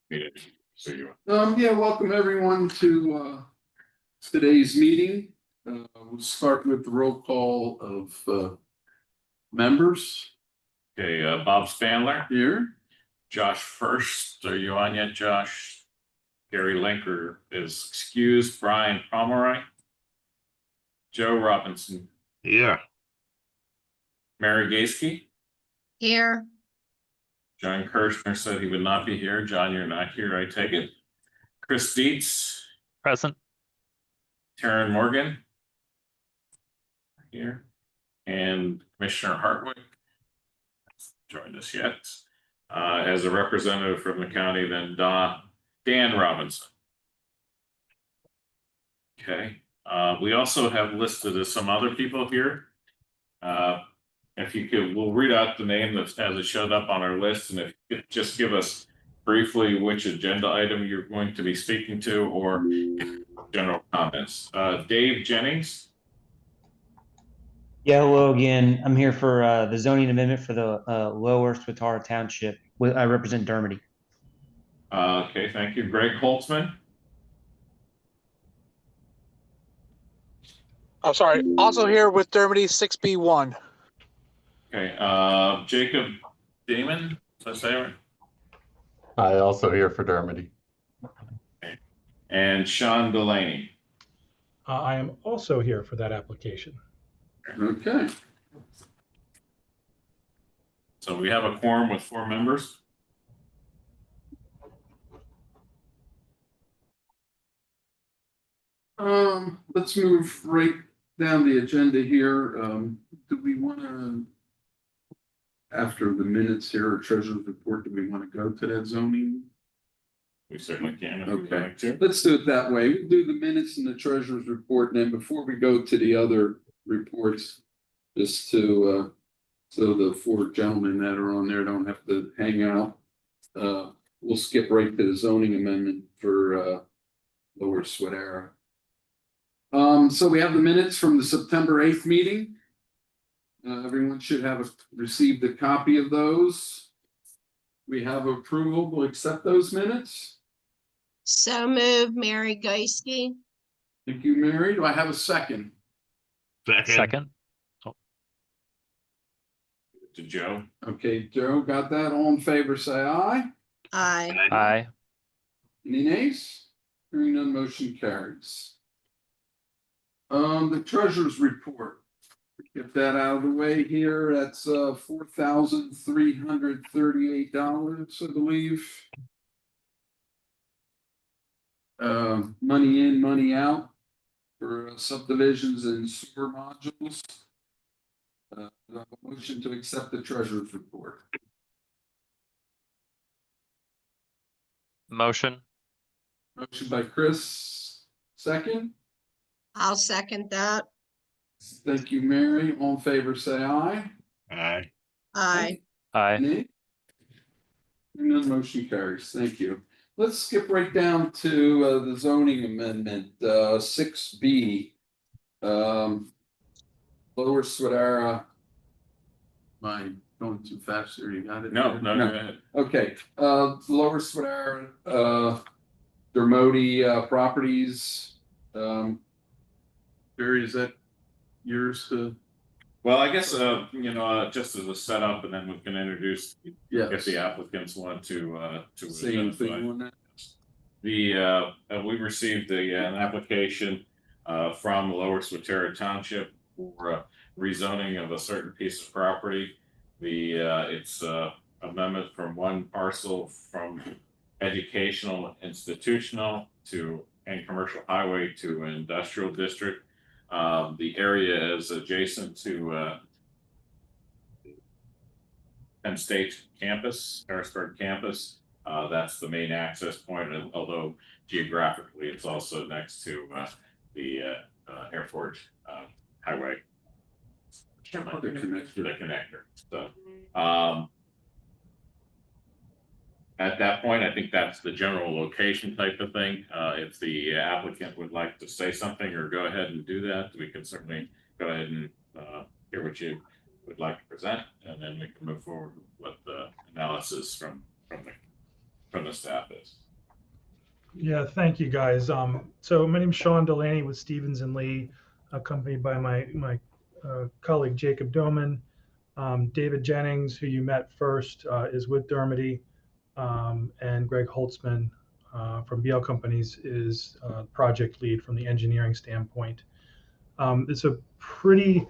Yeah, welcome everyone to today's meeting. We'll start with the roll call of members. Okay, Bob Spanler. Here. Josh First, are you on yet, Josh? Gary Linker is excused. Brian Pomeroy. Joe Robinson. Here. Mary Gaske. Here. John Kirshner said he would not be here. John, you're not here, I take it. Chris Dietz. Present. Taryn Morgan. Here. And Commissioner Hartwick. Joined us yet. As a representative from the county, then Dan Robinson. Okay. We also have listed as some other people here. If you could, we'll read out the name as it showed up on our list, and if you could just give us briefly which agenda item you're going to be speaking to or general comments. Dave Jennings. Yeah, hello again. I'm here for the zoning amendment for the Lower Swatara Township. I represent Dermody. Okay, thank you. Greg Holtzman. Oh, sorry. Also here with Dermody 6B1. Okay, Jacob Damon. Did I say it right? I also here for Dermody. Okay. And Sean Delaney. I am also here for that application. Okay. So we have a quorum with 4 members. Let's move right down the agenda here. Do we want to, after the minutes here, or treasurer's report, do we want to go to that zoning? We certainly can. If Okay. we'd like to. Let's do it that way. We'll do the minutes and the treasurer's report, and then before we go to the other reports, just to so the 4 gentlemen that are on there don't have to hang out. We'll skip right to the zoning amendment for Lower Swatara. So we have the minutes from the September 8th meeting. Everyone should have received a copy of those. We have approval. We'll accept those minutes. So move, Mary Gaske. Thank you, Mary. Do I have a second? Second. To Joe. Okay, Joe, got that. All in favor, say aye. Aye. Aye. Any nays? Hearing none, motion carries. The treasurer's report. Get that out of the way here. That's $4,338, I believe. Money in, money out for subdivisions and sewer modules. Motion to accept the treasurer's report. Motion. Motion by Chris, second. I'll second that. Thank you, Mary. All in favor, say aye. Aye. Aye. Aye. Nay? And then motion carries. Thank you. Let's skip right down to the zoning amendment, 6B. Lower Swatara. Am I going too fast here? You got it? No, go ahead. Okay, Lower Swatara, Dermody Properties. Barry, is that yours to? Well, I guess just as a setup, and then we can introduce if the applicants want to say anything on that. We received an application from Lower Swatara Township for rezoning of a certain piece of property. It's amendment from one parcel from educational, institutional and commercial highway to an industrial district. The area is adjacent to Penn State campus, Harrisburg campus. That's the main access point, although geographically it's also next to the airport highway. The connector. So at that point, I think that's the general location type of thing. If the applicant would like to say something or go ahead and do that, we can certainly go ahead and hear what you would like to present, and then we can move forward with the analysis from from the staff is. Yeah, thank you, guys. So my name's Sean Delaney with Stevens and Lee, accompanied by my colleague Jacob Doman. David Jennings, who you met first, is with Dermody, and Greg Holtzman from BL Companies is project lead from the engineering standpoint. It's a pretty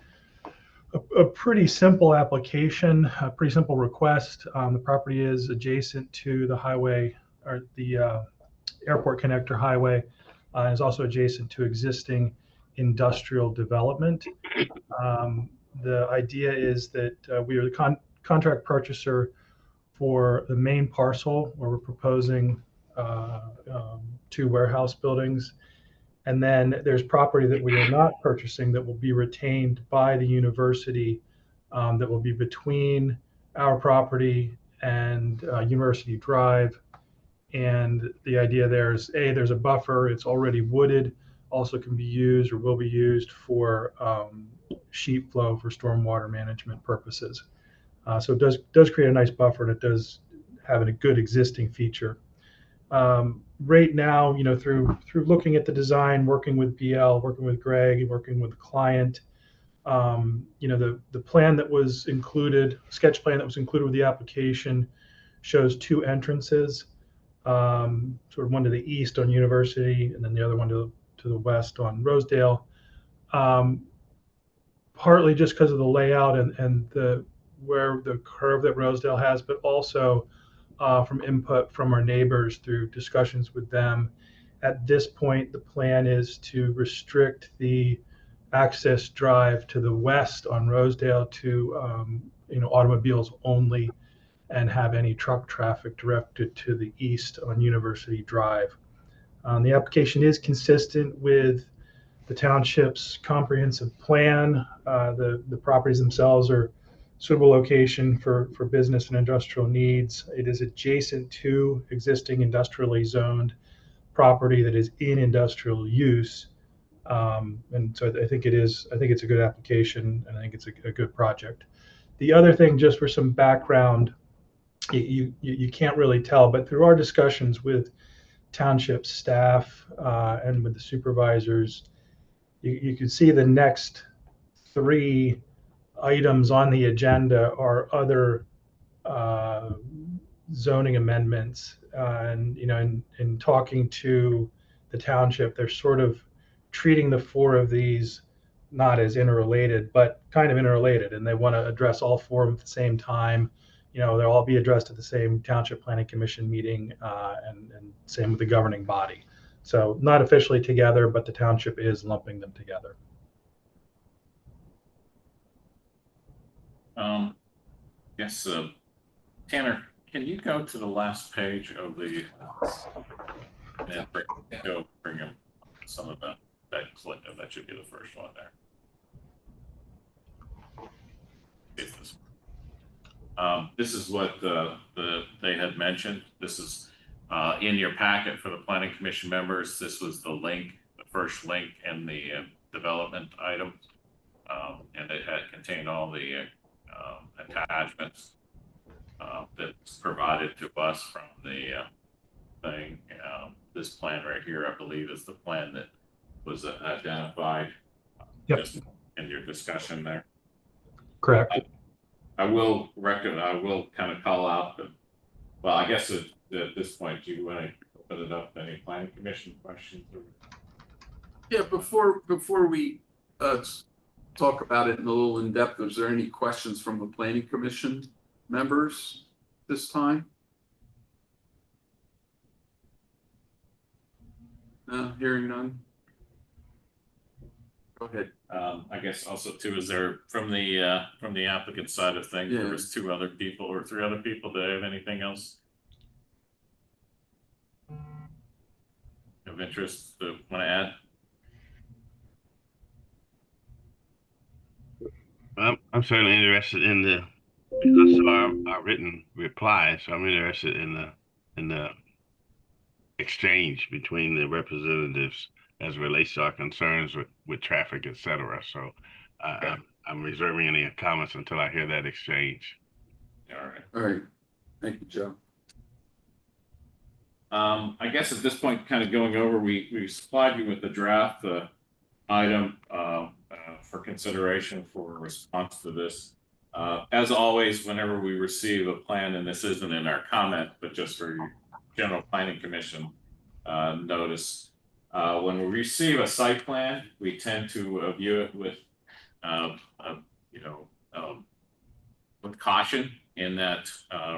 simple application, a pretty simple request. The property is adjacent to the highway, or the airport connector highway, and is also adjacent to existing industrial development. The idea is that we are the contract purchaser for the main parcel, where we're proposing 2 warehouse buildings. And then there's property that we are not purchasing that will be retained by the university, that will be between our property and University Drive. And the idea there is, there's a buffer, it's already wooded, also can be used or will be used for sheet flow for stormwater management purposes. So it does create a nice buffer, and it does have a good existing feature. Right now, through looking at the design, working with BL, working with Greg, working with the client, the plan that was included, sketch plan that was included with the application, shows 2 entrances, sort of one to the east on University, and then the other one to the west on Rosedale. Partly just because of the layout and where the curve that Rosedale has, but also from input from our neighbors through discussions with them. At this point, the plan is to restrict the access drive to the west on Rosedale to automobiles only, and have any truck traffic directed to the east on University Drive. The application is consistent with the township's comprehensive plan. The properties themselves are suitable location for business and industrial needs. It is adjacent to existing industrially zoned property that is in industrial use. And so I think it's a good application, and I think it's a good project. The other thing, just for some background, you can't really tell, but through our discussions with township staff and with the supervisors, you can see the next 3 items on the agenda are other zoning amendments. And in talking to the township, they're sort of treating the 4 of these not as interrelated, but kind of interrelated, and they want to address all 4 of them at the same time. They'll all be addressed at the same Township Planning Commission meeting, and same with the governing body. So not officially together, but the township is lumping them together. Yes, Tanner, can you go to the last page of the, and bring in some of that clip? That should be the first one there. This is what they had mentioned. This is in your packet for the planning commission members. This was the link, the first link in the development item, and it had contained all the attachments that's provided to us from the thing. This plan right here, I believe, is the plan that was identified. Yep. Just in your discussion there. Correct. I will kind of call out the, well, I guess at this point, do you want to open it up to any planning commission questions? Yeah, before we talk about it in a little in depth, is there any questions from the planning commission members this time? No, hearing none. Go ahead. I guess also too, is there from the applicant side of things, there was 2 other people or 3 other people. Do they have anything else of interest to want to add? I'm certainly interested in the, I saw our written reply, so I'm interested in the exchange between the representatives as it relates to our concerns with traffic, et cetera. So I'm reserving any comments until I hear that exchange. All right. All right. Thank you, Joe. I guess at this point, kind of going over, we supplied you with the draft item for consideration for a response to this. As always, whenever we receive a plan, and this isn't in our comment, but just for your general planning commission notice, when we receive a site plan, we tend to view it with, you know, with caution in that,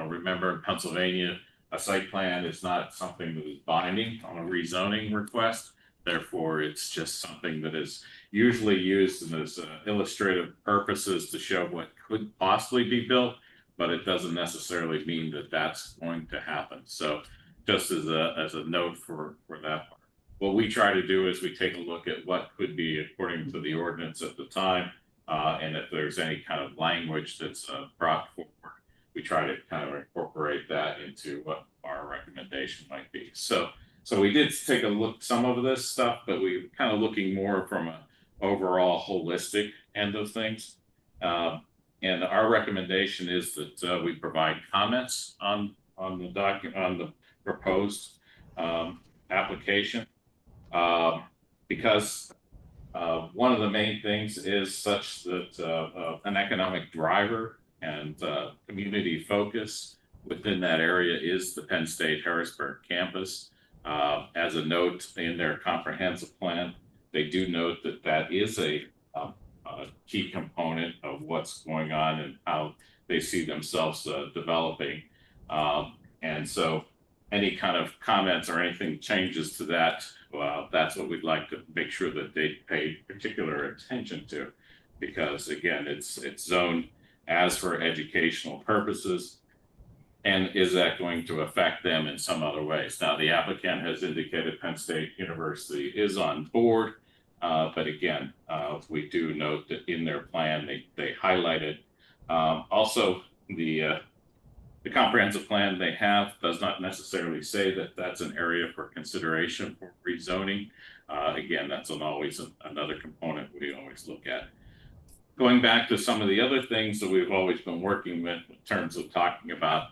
remember in Pennsylvania, a site plan is not something that is binding on a rezoning request. Therefore, it's just something that is usually used as illustrative purposes to show what could possibly be built, but it doesn't necessarily mean that that's going to happen. So just as a note for that part. What we try to do is we take a look at what could be according to the ordinance at the time, and if there's any kind of language that's brought forward, we try to kind of incorporate that into what our recommendation might be. So we did take a look some of this stuff, but we're kind of looking more from an overall holistic end of things. And our recommendation is that we provide comments on the proposed application, because one of the main things is such that an economic driver and community focus within that area is the Penn State Harrisburg campus. As a note in their comprehensive plan, they do note that that is a key component of what's going on and how they see themselves developing. And so any kind of comments or anything changes to that, that's what we'd like to make sure that they pay particular attention to, because again, it's zoned as for educational purposes. And is that going to affect them in some other ways? Now, the applicant has indicated Penn State University is on board, but again, we do note that in their plan, they highlighted also the comprehensive plan they have does not necessarily say that that's an area for consideration for rezoning. Again, that's always another component we always look at. Going back to some of the other things that we've always been working with in terms of talking about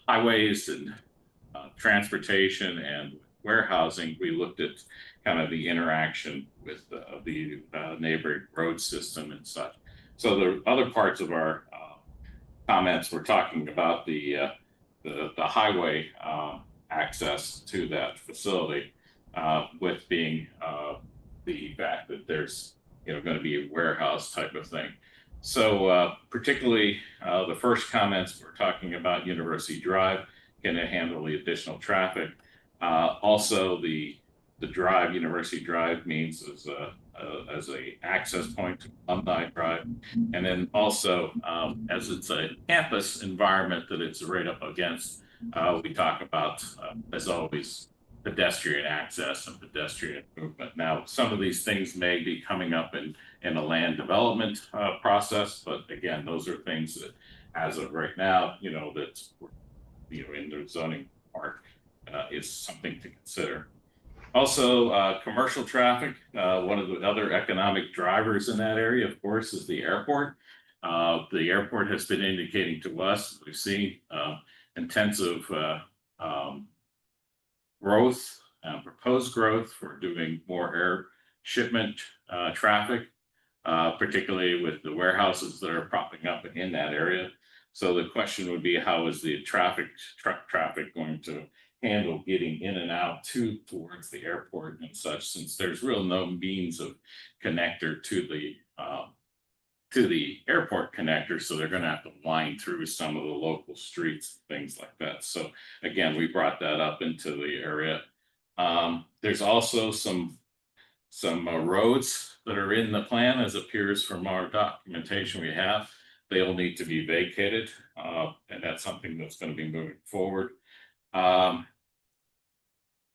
highways and transportation and warehousing, we looked at kind of the interaction with the neighboring road system and such. So the other parts of our comments were talking about the highway access to that facility, with being the fact that there's going to be a warehouse type of thing. So particularly the first comments were talking about University Drive, can it handle the additional traffic? Also the drive, University Drive, means as a access point to Alumni Drive, and then also as it's a campus environment that it's right up against. We talk about, as always, pedestrian access and pedestrian movement. Now, some of these things may be coming up in a land development process, but again, those are things that, as of right now, that's in the zoning part is something to consider. Also, commercial traffic. One of the other economic drivers in that area, of course, is the airport. The airport has been indicating to us, we've seen intensive growth, proposed growth for doing more air shipment traffic, particularly with the warehouses that are popping up in that area. So the question would be, how is the truck traffic going to handle getting in and out towards the airport and such, since there's real no means of connector to the airport connector, so they're going to have to wind through some of the local streets, things like that. So again, we brought that up into the area. There's also some roads that are in the plan, as appears from our documentation we have. They'll need to be vacated, and that's something that's going to be moving forward.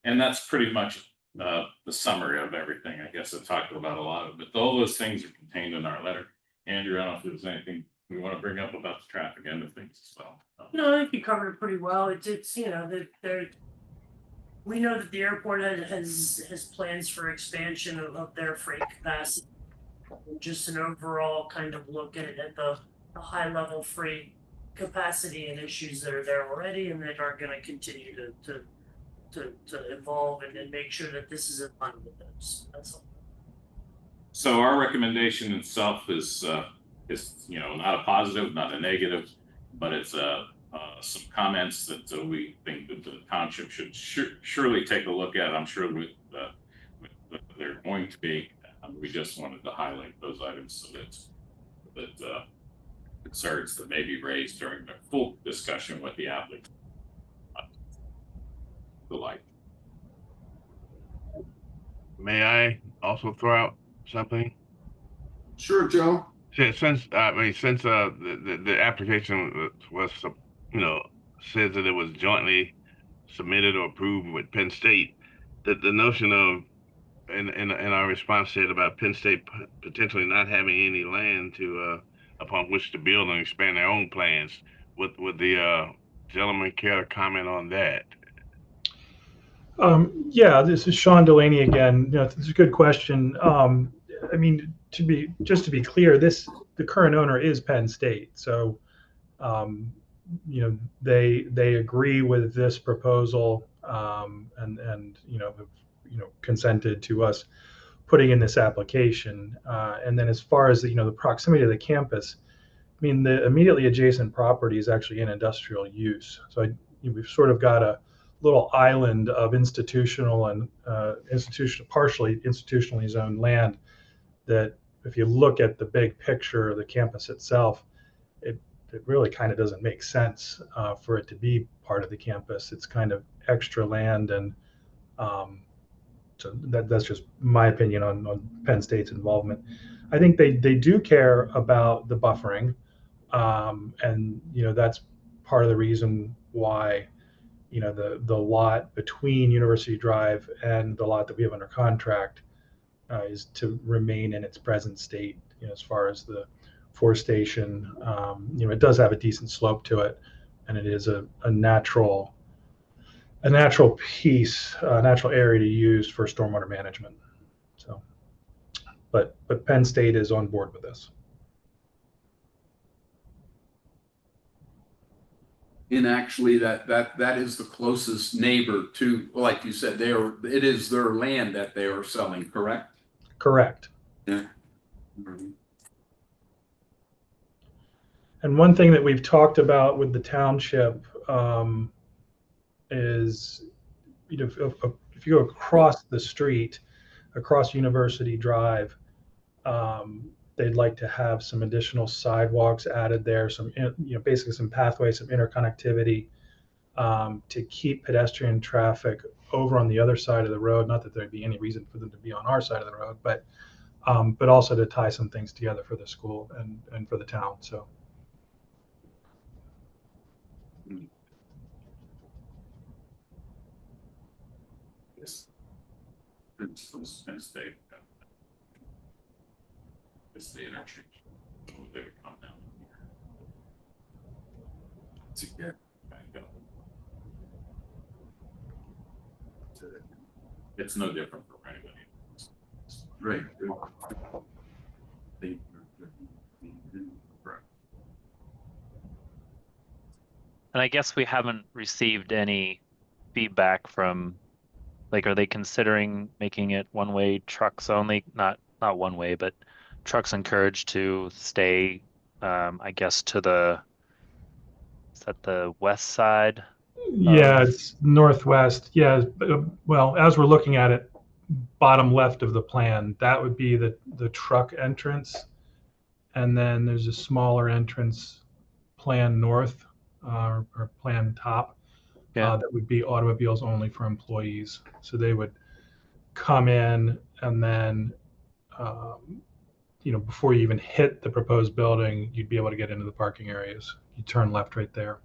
And that's pretty much the summary of everything. I guess I talked about a lot of it, but all those things are contained in our letter. Andrew, I don't know if there's anything we want to bring up about the traffic end of things as well. No, I think you covered it pretty well. It's that we know that the airport has plans for expansion of their freight capacity. Just an overall kind of look at it at the high level freight capacity and issues that are there already and that are gonna continue to evolve and make sure that this is in line with those. That's all. So our recommendation itself is not a positive, not a negative, but it's some comments that we think that the township should surely take a look at. I'm sure they're going to be. We just wanted to highlight those items so that concerns that may be raised during the full discussion with the applicant. The like. May I also throw out something? Sure, Joe. Since the application was says that it was jointly submitted or approved with Penn State, that the notion of in our response said about Penn State potentially not having any land to upon which to build and expand their own plans. Would the gentleman care to comment on that? Yeah, this is Sean Delaney again. It's a good question. I mean, to be clear, the current owner is Penn State, so they agree with this proposal, and have consented to us putting in this application. And then as far as the proximity to the campus, I mean, the immediately adjacent property is actually in industrial use, so we've sort of got a little island of institutional and partially institutionally zoned land that, if you look at the big picture of the campus itself, it really kind of doesn't make sense for it to be part of the campus. It's kind of extra land, and so that's just my opinion on Penn State's involvement. I think they do care about the buffering, and that's part of the reason why the lot between University Drive and the lot that we have under contract is to remain in its present state. As far as the forestation, it does have a decent slope to it, and it is a natural piece, a natural area to use for stormwater management. So, but Penn State is on board with this. And actually, that is the closest neighbor to, like you said, it is their land that they are selling, correct? Correct. Yeah. And one thing that we've talked about with the township is, if you go across the street, across University Drive, they'd like to have some additional sidewalks added there, basically some pathways, some interconnectivity, to keep pedestrian traffic over on the other side of the road. Not that there'd be any reason for them to be on our side of the road, but also to tie some things together for the school and for the town. So. Yes. Penn State. It's the interchange. They would come down here. It's no different for anybody. Right. And I guess we haven't received any feedback from, like, are they considering making it one-way trucks only? Not one way, but trucks encouraged to stay, I guess, is that the west side? Yeah, it's northwest. Yeah, well, as we're looking at it, bottom left of the plan, that would be the truck entrance, and then there's a smaller entrance plan north, or plan top. Yeah. That would be automobiles only for employees. So they would come in, and then before you even hit the proposed building, you'd be able to get into the parking areas. You turn left right there.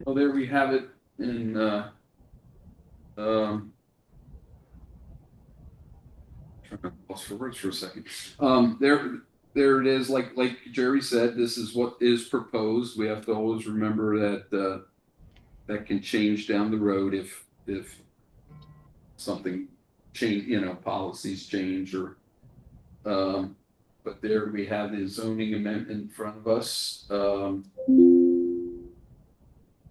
Well, there we have it in lost for words for a second. There it is. Like Jerry said, this is what is proposed. We have to always remember that that can change down the road if something change, policies change or, but there we have the zoning amendment in front of us.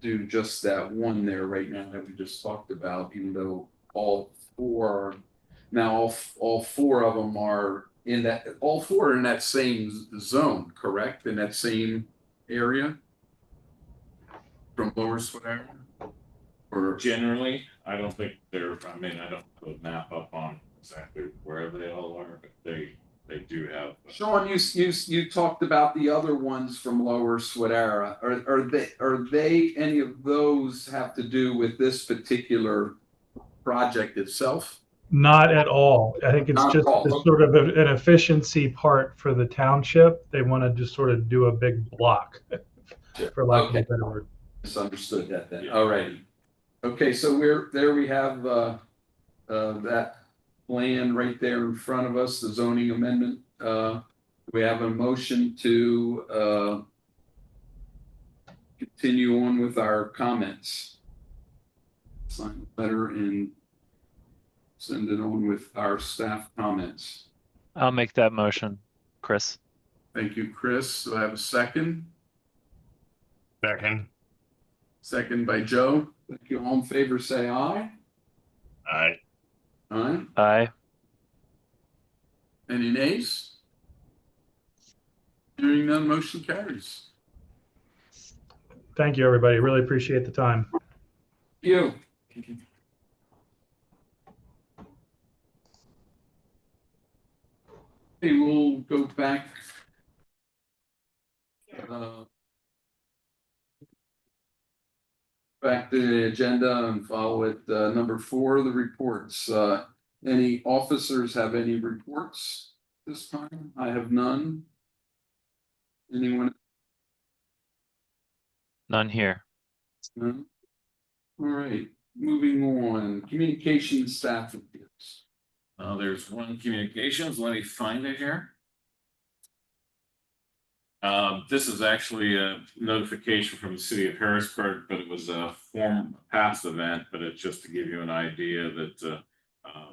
Do just that one there right now that we just talked about, even though all four, now all four of them are in that, all four are in that same zone, correct? In that same area? From Lower Swift? Or Generally, I don't think they're, I mean, I don't put a map up on exactly where they all are, but they do have. Sean, you talked about the other ones from Lower Swedera. Are they any of those have to do with this particular project itself? Not at all. I think it's Not at just all. a sort of an efficiency part for the township. They want to just sort of do a big block, for lack of a better word. Misunderstood that then. All righty. Okay, so we have that plan right there in front of us, the zoning amendment. We have a motion to continue on with our comments. Sign the letter and send it on with our staff comments. I'll make that motion, Chris. Thank you, Chris. Do I have a second? Second. Second by Joe. Thank you. All in favor, say aye. Aye. Aye. Aye. Any nays? Hearing none, motion carries. Thank you, everybody. Really appreciate the time. You. Okay, we'll go back. Back to the agenda and follow it. Number 4, the reports. Any officers have any reports this time? I have none. Anyone? None here. None? All right, moving on. Communication staff reports. There's one communications. Let me find it here. This is actually a notification from the city of Harrisburg, but it was a past event, but it's just to give you an idea that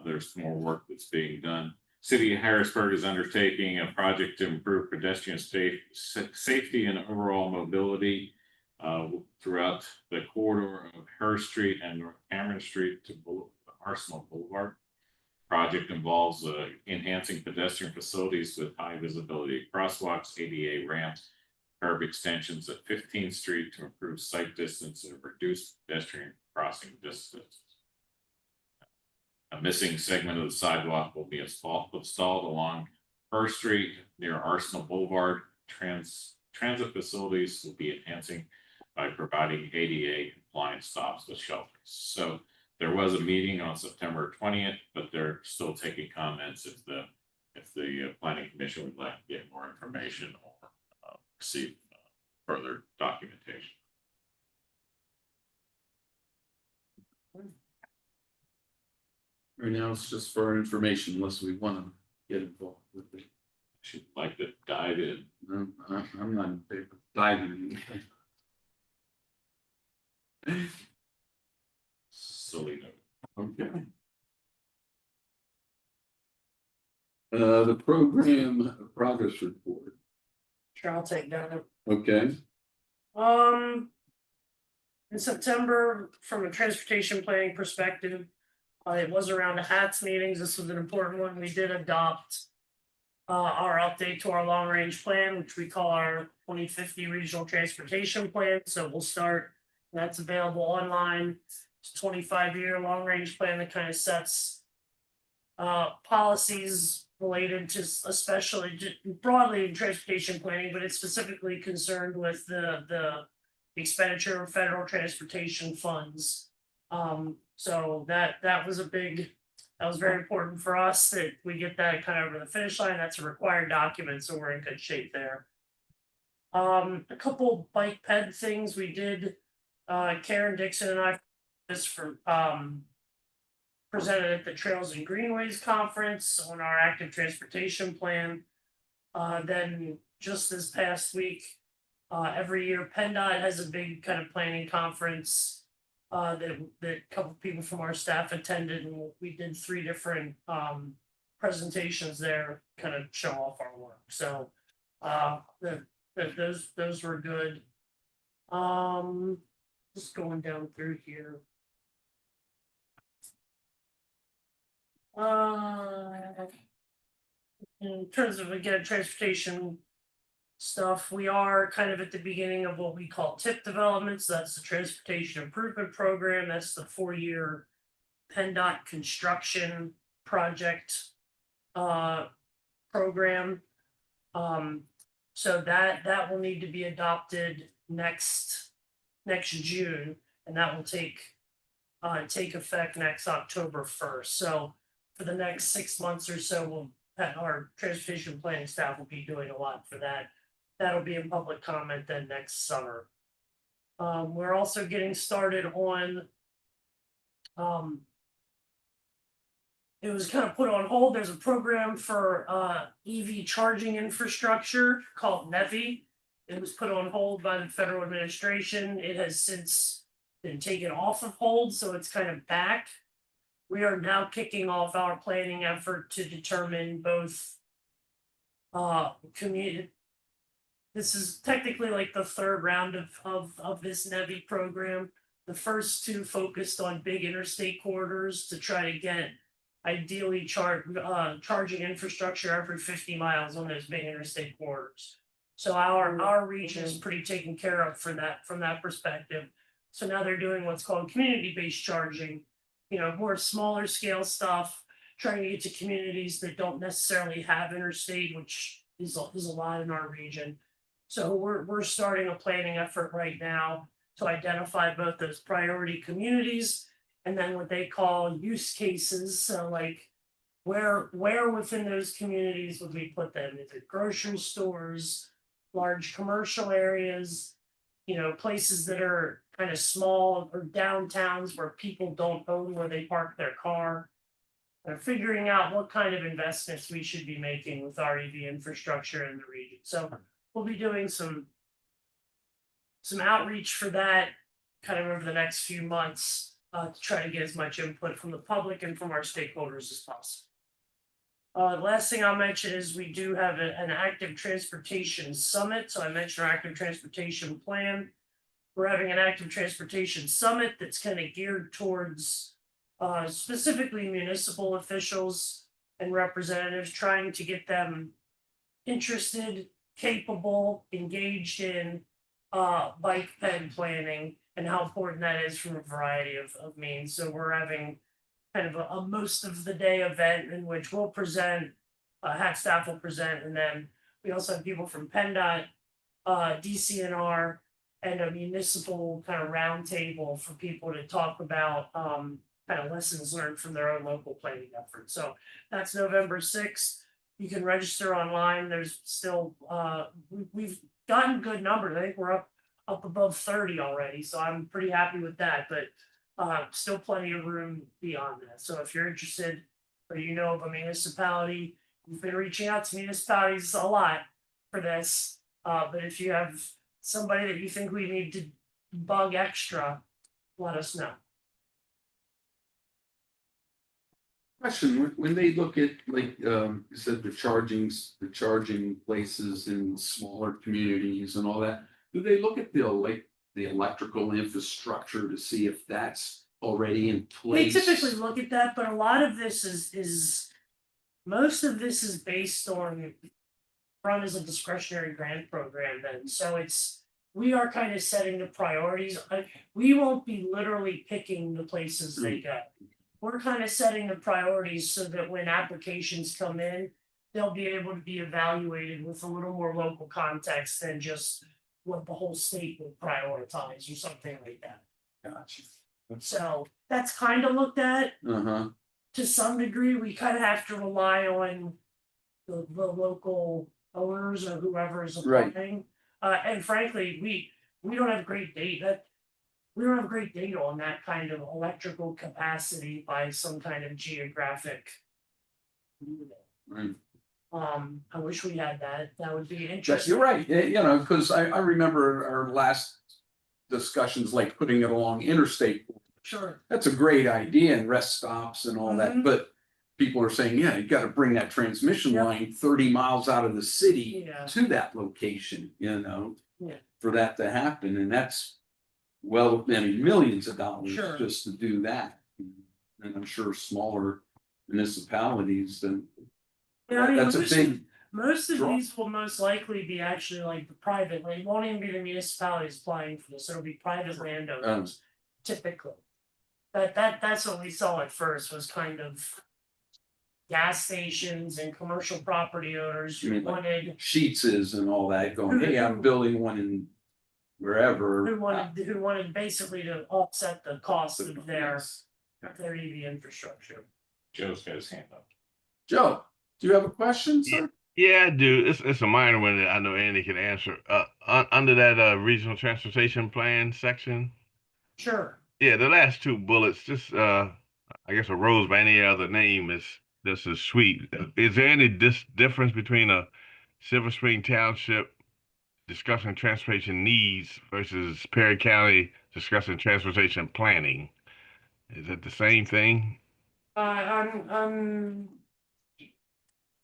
there's more work that's being done. City of Harrisburg is undertaking a project to improve pedestrian safety and overall mobility throughout the corridor of Harris Street and North Cameron Street to Arsenal Boulevard. Project involves enhancing pedestrian facilities with high visibility crosswalks, ADA ramps, curb extensions at 15th Street to improve sight distance and reduce pedestrian crossing distance. A missing segment of the sidewalk will be installed along First Street near Arsenal Boulevard. Transit facilities will be enhancing by providing ADA compliant stops with shelters. So there was a meeting on September 20th, but they're still taking comments if the planning commission would like to get more information or receive further documentation. Right now, it's just for our information, unless we want to get involved with it. Should like to dive in. No, I'm not in favor of diving in. Silly note. Okay. The program progress report. Sure, I'll take that. Okay. In September, from a transportation planning perspective, it was around the HATS meetings. This was an important one. We did adopt our update to our long range plan, which we call our 2050 regional transportation plan. So we'll start, that's available online. It's a 25-year long range plan that kind of sets policies related to, especially broadly in transportation planning, but it's specifically concerned with the expenditure of federal transportation funds. So that was very important for us that we get that kind of over the finish line. That's a required document, so we're in good shape there. A couple bike ped things we did. Karen Dixon and I presented at the Trails and Greenways Conference on our active transportation plan. Then just this past week, every year PennDOT has a big kind of planning conference that a couple people from our staff attended, and we did 3 different presentations there, kind of show off our work. So those were good. Just going down through here. In terms of, again, transportation stuff, we are kind of at the beginning of what we call TIP developments. That's the Transportation Improvement Program. That's the 4-year PennDOT construction project program. So that will need to be adopted next June, and that will take effect next October 1st. So for the next 6 months or so, our transportation planning staff will be doing a lot for that. That'll be in public comment then next summer. We're also getting started on, it was kind of put on hold. There's a program for EV charging infrastructure called NEVI. It was put on hold by the federal administration. It has since been taken off of hold, so it's kind of back. We are now kicking off our planning effort to determine both community. This is technically like the 3rd round of this NEVI program. The first 2 focused on big interstate corridors to try to get ideally charging infrastructure every 50 miles on those big interstate corridors. So our region is pretty taken care of from that perspective. So now they're doing what's called community-based charging, more smaller scale stuff, trying to get to communities that don't necessarily have interstate, which is a lot in our region. So we're starting a planning effort right now to identify both those priority communities and then what they call use cases. So like where within those communities would we put them? Is it grocery stores, large commercial areas, places that are kind of small, or downtowns where people don't own where they park their car? And figuring out what kind of investments we should be making with our EV infrastructure in the region. So we'll be doing some outreach for that kind of over the next few months to try to get as much input from the public and from our stakeholders as possible. Last thing I'll mention is we do have an active transportation summit. So I mentioned our active transportation plan. We're having an active transportation summit that's kind of geared towards specifically municipal officials and representatives, trying to get them interested, capable, engaged in bike ped planning and how important that is from a variety of means. So we're having kind of a most of the day event in which we'll present, HAT staff will present, and then we also have people from PennDOT, DCNR, and a municipal kind of roundtable for people to talk about kind of lessons learned from their own local planning efforts. So that's November 6th. You can register online. There's still we've gotten good numbers. I think we're up above 30 already, so I'm pretty happy with that. But still plenty of room beyond that. So if you're interested, or of a municipality, we've been reaching out to municipalities a lot for this. But if you have somebody that you think we need to bug extra, let us know. Question, when they look at, like, you said, the charging places in smaller communities and all that, do they look at the electrical infrastructure to see if that's already in place? They typically look at that, but a lot of this is most of this is based on run as a discretionary grant program then. So we are kind of setting the priorities. We won't be literally picking the places they go. We're kind of setting the priorities so that when applications come in, they'll be able to be evaluated with a little more local context than just what the whole state would prioritize or something like that. Gotcha. So that's kind of looked at to some degree. We kind of have to rely on the local owners or whoever is applying. And frankly, we don't have great data. We don't have great data on that kind of electrical capacity by some kind of geographic unit. Right. I wish we had that. That would be interesting. You're right. Because I remember our last discussions like putting it along interstate. Sure. That's a great idea and rest stops and all that, Mhm. but people are saying, yeah, you gotta bring that transmission Yep. line 30 miles out of the city Yeah. to that location, Yeah. for that to happen, and that's well, I mean, millions of dollars Sure. just to do that. And I'm sure smaller municipalities, then Yeah, I mean, that's a big, most of draw. these will most likely be actually like the private, like, it won't even be the municipalities applying for this, it'll be private landowners typically. That's what we saw at first, was kind of gas stations and commercial property owners You who mean like wanted, Sheetses and all that going, hey, I'm building one in wherever. who wanted basically to offset the cost of their EV infrastructure. Joe's got his hand up. Joe, do you have a question, sir? Yeah, I do. It's a minor one that I know Andy can answer. Under that regional transportation plan section, Sure. yeah, the last two bullets, just I guess arose by any other name is this is sweet. Is there any difference between a Silver Spring Township discussing transportation needs versus Perry County discussing transportation planning? Is it the same thing?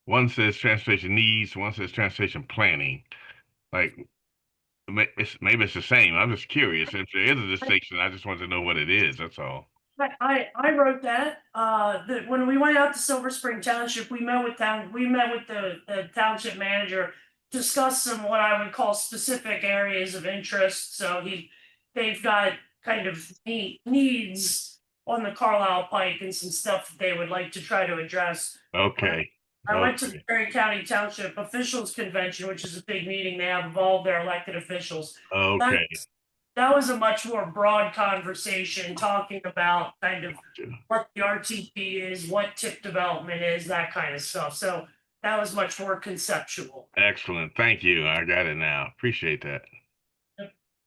One says transportation needs, one says transportation planning. Like, maybe it's the same. I'm just curious. If there is a distinction, I just want to know what it is. That's all. I wrote that, that when we went out to Silver Spring Township, we met with the township manager. Discussed some what I would call specific areas of interest, so they've got kind of needs on the Carlisle Pike and some stuff that they would like to try to address. Okay. I went to the Perry County Township Officials Convention, which is a big meeting they have of all their elected officials. Okay. That was a much more broad conversation, talking about kind of what the RTP is, what tip development is, that kind of stuff. So that was much more conceptual. Excellent. Thank you. I got it now. Appreciate that.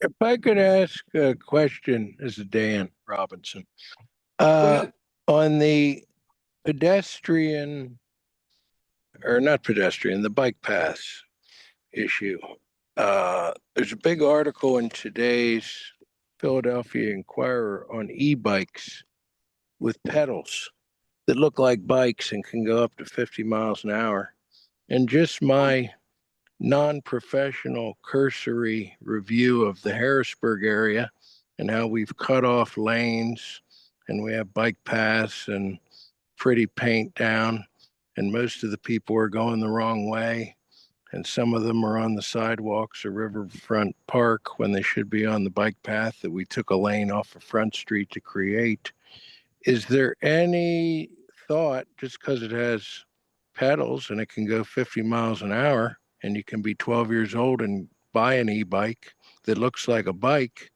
If I could ask a question, this is Dan Robinson. ahead. On the pedestrian, or not pedestrian, the bike paths issue, there's a big article in today's Philadelphia Inquirer on e-bikes with pedals that look like bikes and can go up to 50 miles an hour. And just my non-professional cursory review of the Harrisburg area and how we've cut off lanes and we have bike paths and pretty paint down, and most of the people are going the wrong way, and some of them are on the sidewalks or Riverfront Park when they should be on the bike path that we took a lane off of Front Street to create. Is there any thought, just because it has pedals and it can go 50 miles an hour and you can be 12 years old and buy an e-bike that looks like a bike,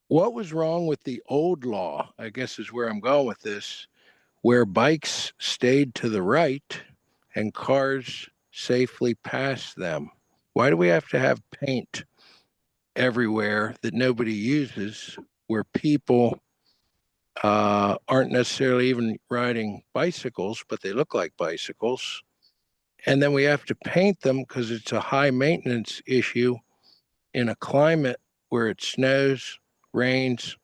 what was wrong with the old law, I guess is where I'm going with this, where bikes stayed to the right and cars safely passed them? Why do we have to have paint everywhere that nobody uses, where people aren't necessarily even riding bicycles, but they look like bicycles? And then we have to paint them because it's a high maintenance issue in a climate where it snows, rains,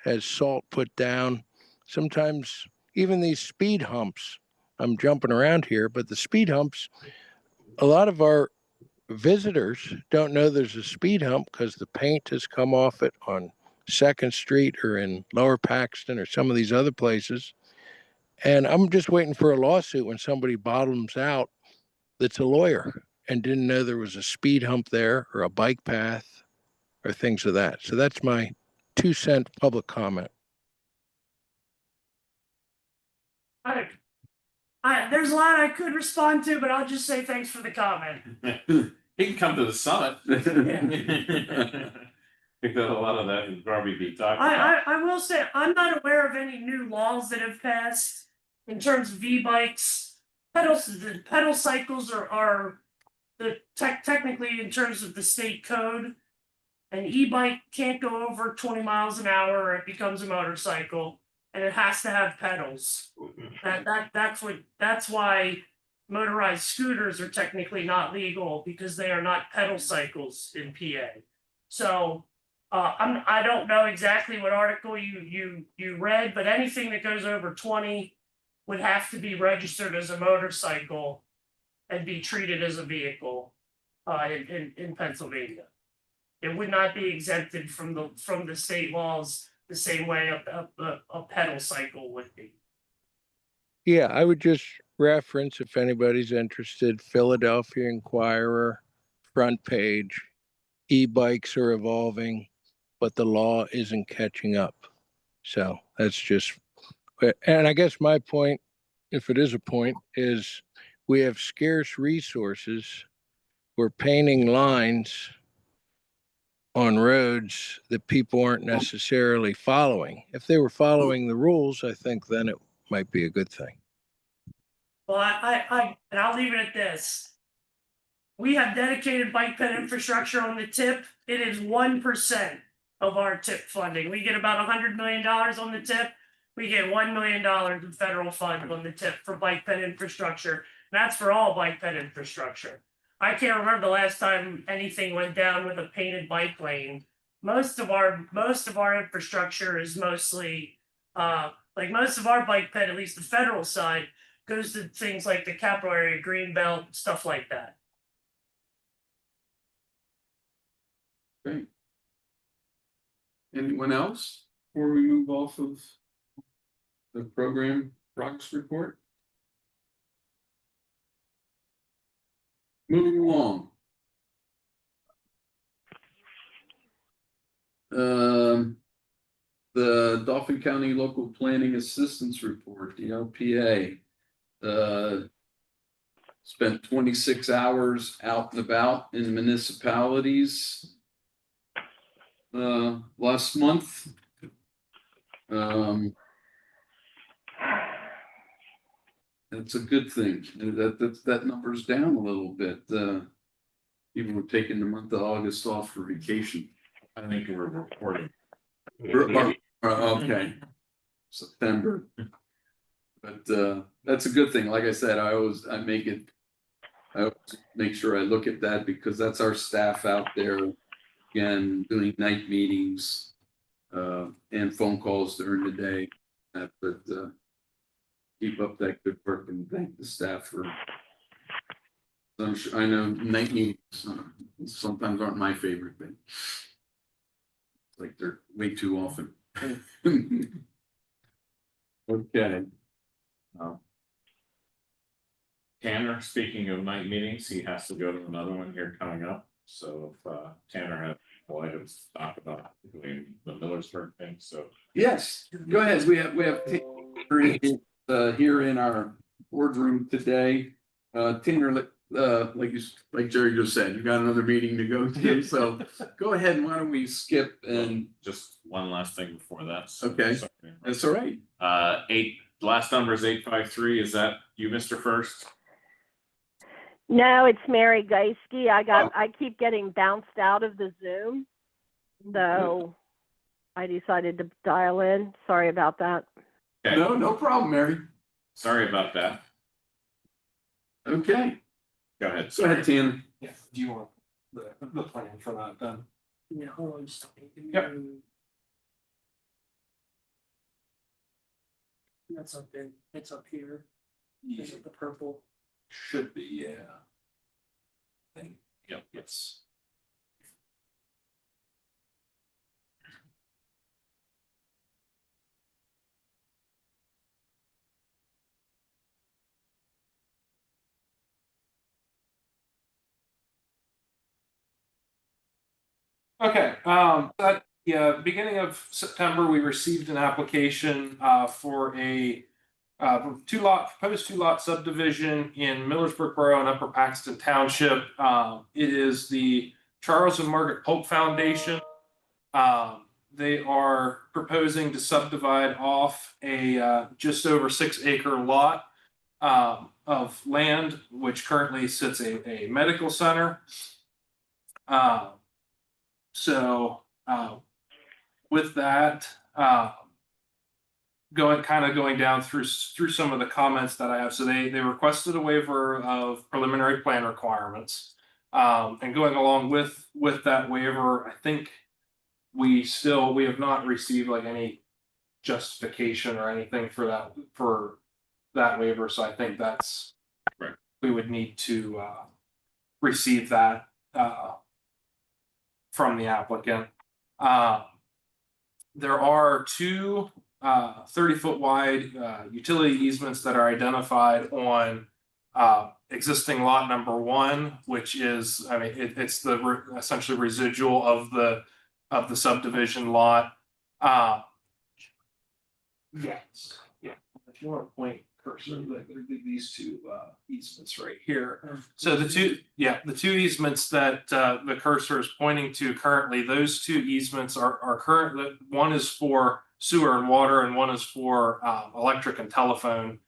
has salt put down. Sometimes even these speed humps, I'm jumping around here, but the speed humps, a lot of our visitors don't know there's a speed hump because the paint has come off it on 2nd Street or in Lower Paxton or some of these other places. And I'm just waiting for a lawsuit when somebody bottoms out that's a lawyer and didn't know there was a speed hump there or a bike path or things of that. So that's my 2-cent public comment. There's a lot I could respond to, but I'll just say thanks for the comment. He can come to the summit. Because a lot of that would probably be talked about. I will say, I'm not aware of any new laws that have passed in terms of e-bikes. The pedal cycles are technically in terms of the state code. An e-bike can't go over 20 miles an hour or it becomes a motorcycle, and it has to have pedals. That's why motorized scooters are technically not legal, because they are not pedal cycles in PA. So I don't know exactly what article you read, but anything that goes over 20 would have to be registered as a motorcycle and be treated as a vehicle in Pennsylvania. It would not be exempted from the state laws the same way a pedal cycle would be. Yeah, I would just reference, if anybody's interested, Philadelphia Inquirer, front page. E-bikes are evolving, but the law isn't catching up. So that's just, and I guess my point, if it is a point, is we have scarce resources. We're painting lines on roads that people aren't necessarily following. If they were following the rules, I think then it might be a good thing. Well, and I'll leave it at this. We have dedicated bike ped infrastructure on the tip. It is 1% of our tip funding. We get about $100 million on the tip. We get $1 million in federal funds on the tip for bike ped infrastructure. That's for all bike ped infrastructure. I can't remember the last time anything went down with a painted bike lane. Most of our infrastructure is mostly like most of our bike ped, at least the federal side, goes to things like the capital area, green belt, stuff like that. Great. Anyone else before we move off of the program progress report? Moving along. The Dauphin County Local Planning Assistance Report, the LPA. Spent 26 hours out and about in municipalities last month. That's a good thing. That number's down a little bit. People were taking the month of August off for vacation. I think we're reporting. Okay, September. But that's a good thing. Like I said, I always make sure I look at that because that's our staff out there again doing night meetings and phone calls during the day. But keep up that good work and thank the staff for. I know night meetings sometimes aren't my favorite thing. Like they're way too often. Okay. Tanner, speaking of night meetings, he has to go to another one here coming up. So if Tanner had items to talk about doing the Millersburg thing, so Yes, go ahead. We have Tanner here in our boardroom today. Tanner, like Jerry just said, you got another meeting to go to. So go ahead and why don't we skip and just one last thing before that. Okay, that's all right. Last number is 853. Is that you, Mr. First? No, it's Mary Geisky. I keep getting bounced out of the Zoom, so I decided to dial in. Sorry about that. Okay. No problem, Mary. Sorry about that. Okay. Go ahead. Go ahead, Tanner. Yeah. Do you want the plan for that then? Yeah, hold on just a second. Yep. That's up in, it's up here. Yeah. Is it the purple? Should be, yeah. Yep. Yes. Okay, at the beginning of September, we received an application for a proposed two-lot subdivision in Millersburg Borough and Upper Paxton Township. It is the Charles and Margaret Polk Foundation. They are proposing to subdivide off a just over 6 acre lot of land, which currently sits a medical center. So with that, going down through some of the comments that I have. So they requested a waiver of preliminary plan requirements. And going along with that waiver, I think we have not received like any justification or anything for that waiver. So I think that's Right. We would need to receive that from the applicant. There are two 30-foot wide utility easements that are identified on existing lot number 1, which is, I mean, it's the essentially residual of the subdivision lot. Yes, yeah. If you want to point cursor, these two easements right here. So the two easements that the cursor is pointing to currently, those two easements are currently, one is for sewer and water, and one is for electric and telephone.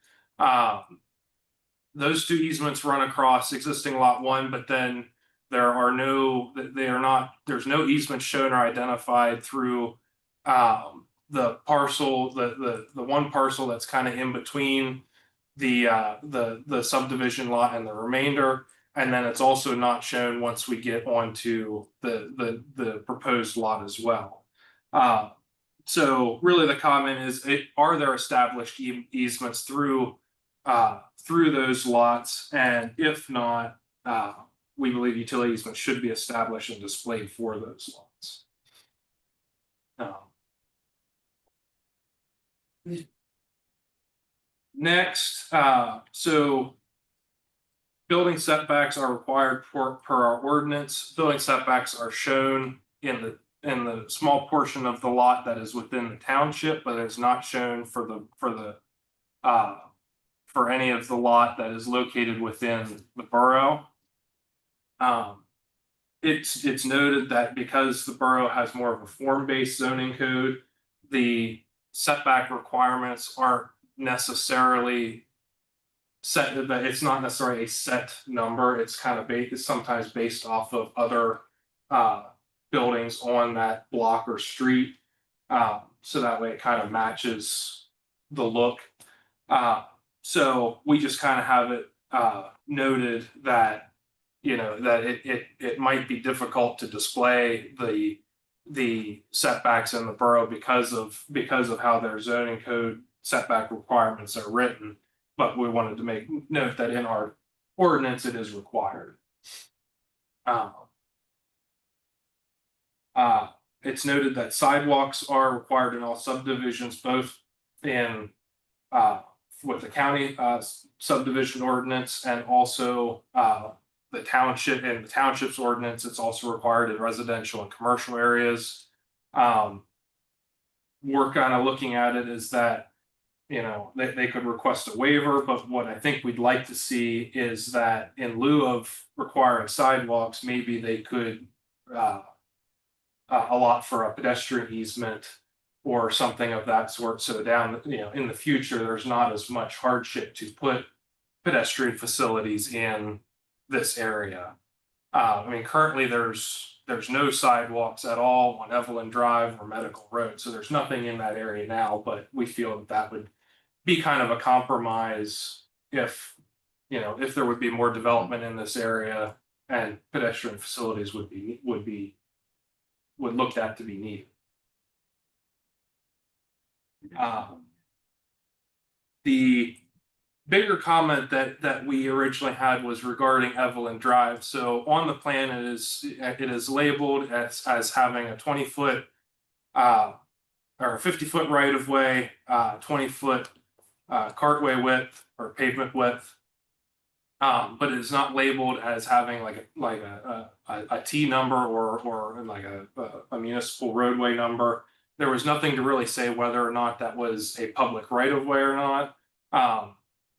Those two easements run across existing lot 1, but then there's no easement shown or identified through the parcel, the one parcel that's kind of in between the subdivision lot and the remainder, and then it's also not shown once we get onto the proposed lot as well. So really the comment is, are there established easements through those lots? And if not, we believe utility easements should be established and displayed for those lots. Next, so building setbacks are required per our ordinance. Building setbacks are shown in the small portion of the lot that is within the township, but it's not shown for any of the lot that is located within the borough. It's noted that because the borough has more of a form-based zoning code, the setback requirements aren't necessarily set, that it's not necessarily a set number. It's kind of it's sometimes based off of other buildings on that block or street. So that way it kind of matches the look. So we just kind of have it noted that, you know, that it might be difficult to display the setbacks in the borough because of how their zoning code setback requirements are written, but we wanted to make note that in our ordinance it is required. It's noted that sidewalks are required in all subdivisions, both in with the county subdivision ordinance and also the township and the township's ordinance. It's also required in residential and commercial areas. We're kind of looking at it as that, you know, they could request a waiver, but what I think we'd like to see is that in lieu of requiring sidewalks, maybe they could allot for a pedestrian easement or something of that sort. So down, you know, in the future, there's not as much hardship to put pedestrian facilities in this area. I mean, currently there's no sidewalks at all on Evelyn Drive or Medical Road, so there's nothing in that area now. But we feel that would be kind of a compromise if, you know, if there would be more development in this area and pedestrian facilities would look at to be needed. The bigger comment that we originally had was regarding Evelyn Drive. So on the plan, it is labeled as having a 20-foot or 50-foot right of way, 20-foot cartway width or pavement width. But it is not labeled as having like a T number or like a municipal roadway number. There was nothing to really say whether or not that was a public right of way or not.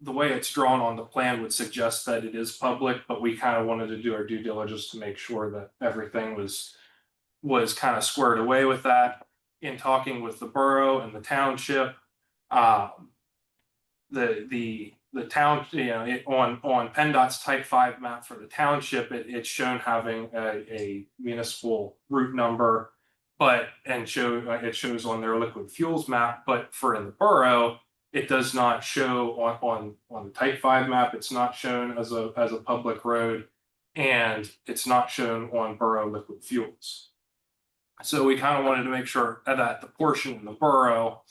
The way it's drawn on the plan would suggest that it is public, but we kind of wanted to do our due diligence to make sure that everything was kind of squared away with that. In talking with the borough and the township, the town, you know, on PennDOT's Type 5 map for the township, it's shown having a municipal route number, but it shows on their liquid fuels map. But for in the borough, it does not show on the Type 5 map. It's not shown as a public road. and it's not shown on borough liquid fuels. So we kind of wanted to make sure that the portion in the borough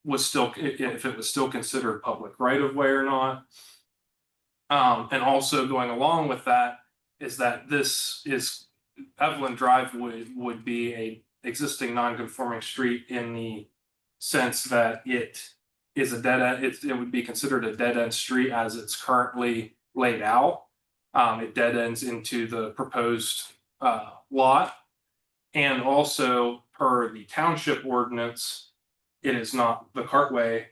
was still, if it was still considered public right of way or not. And also going along with that is that this is Evelyn Drive would be a existing non-conforming street in the sense that it is a dead end. It would be considered a dead end street as it's currently laid out. It dead ends into the proposed lot. And also per the township ordinance, it is not the cartway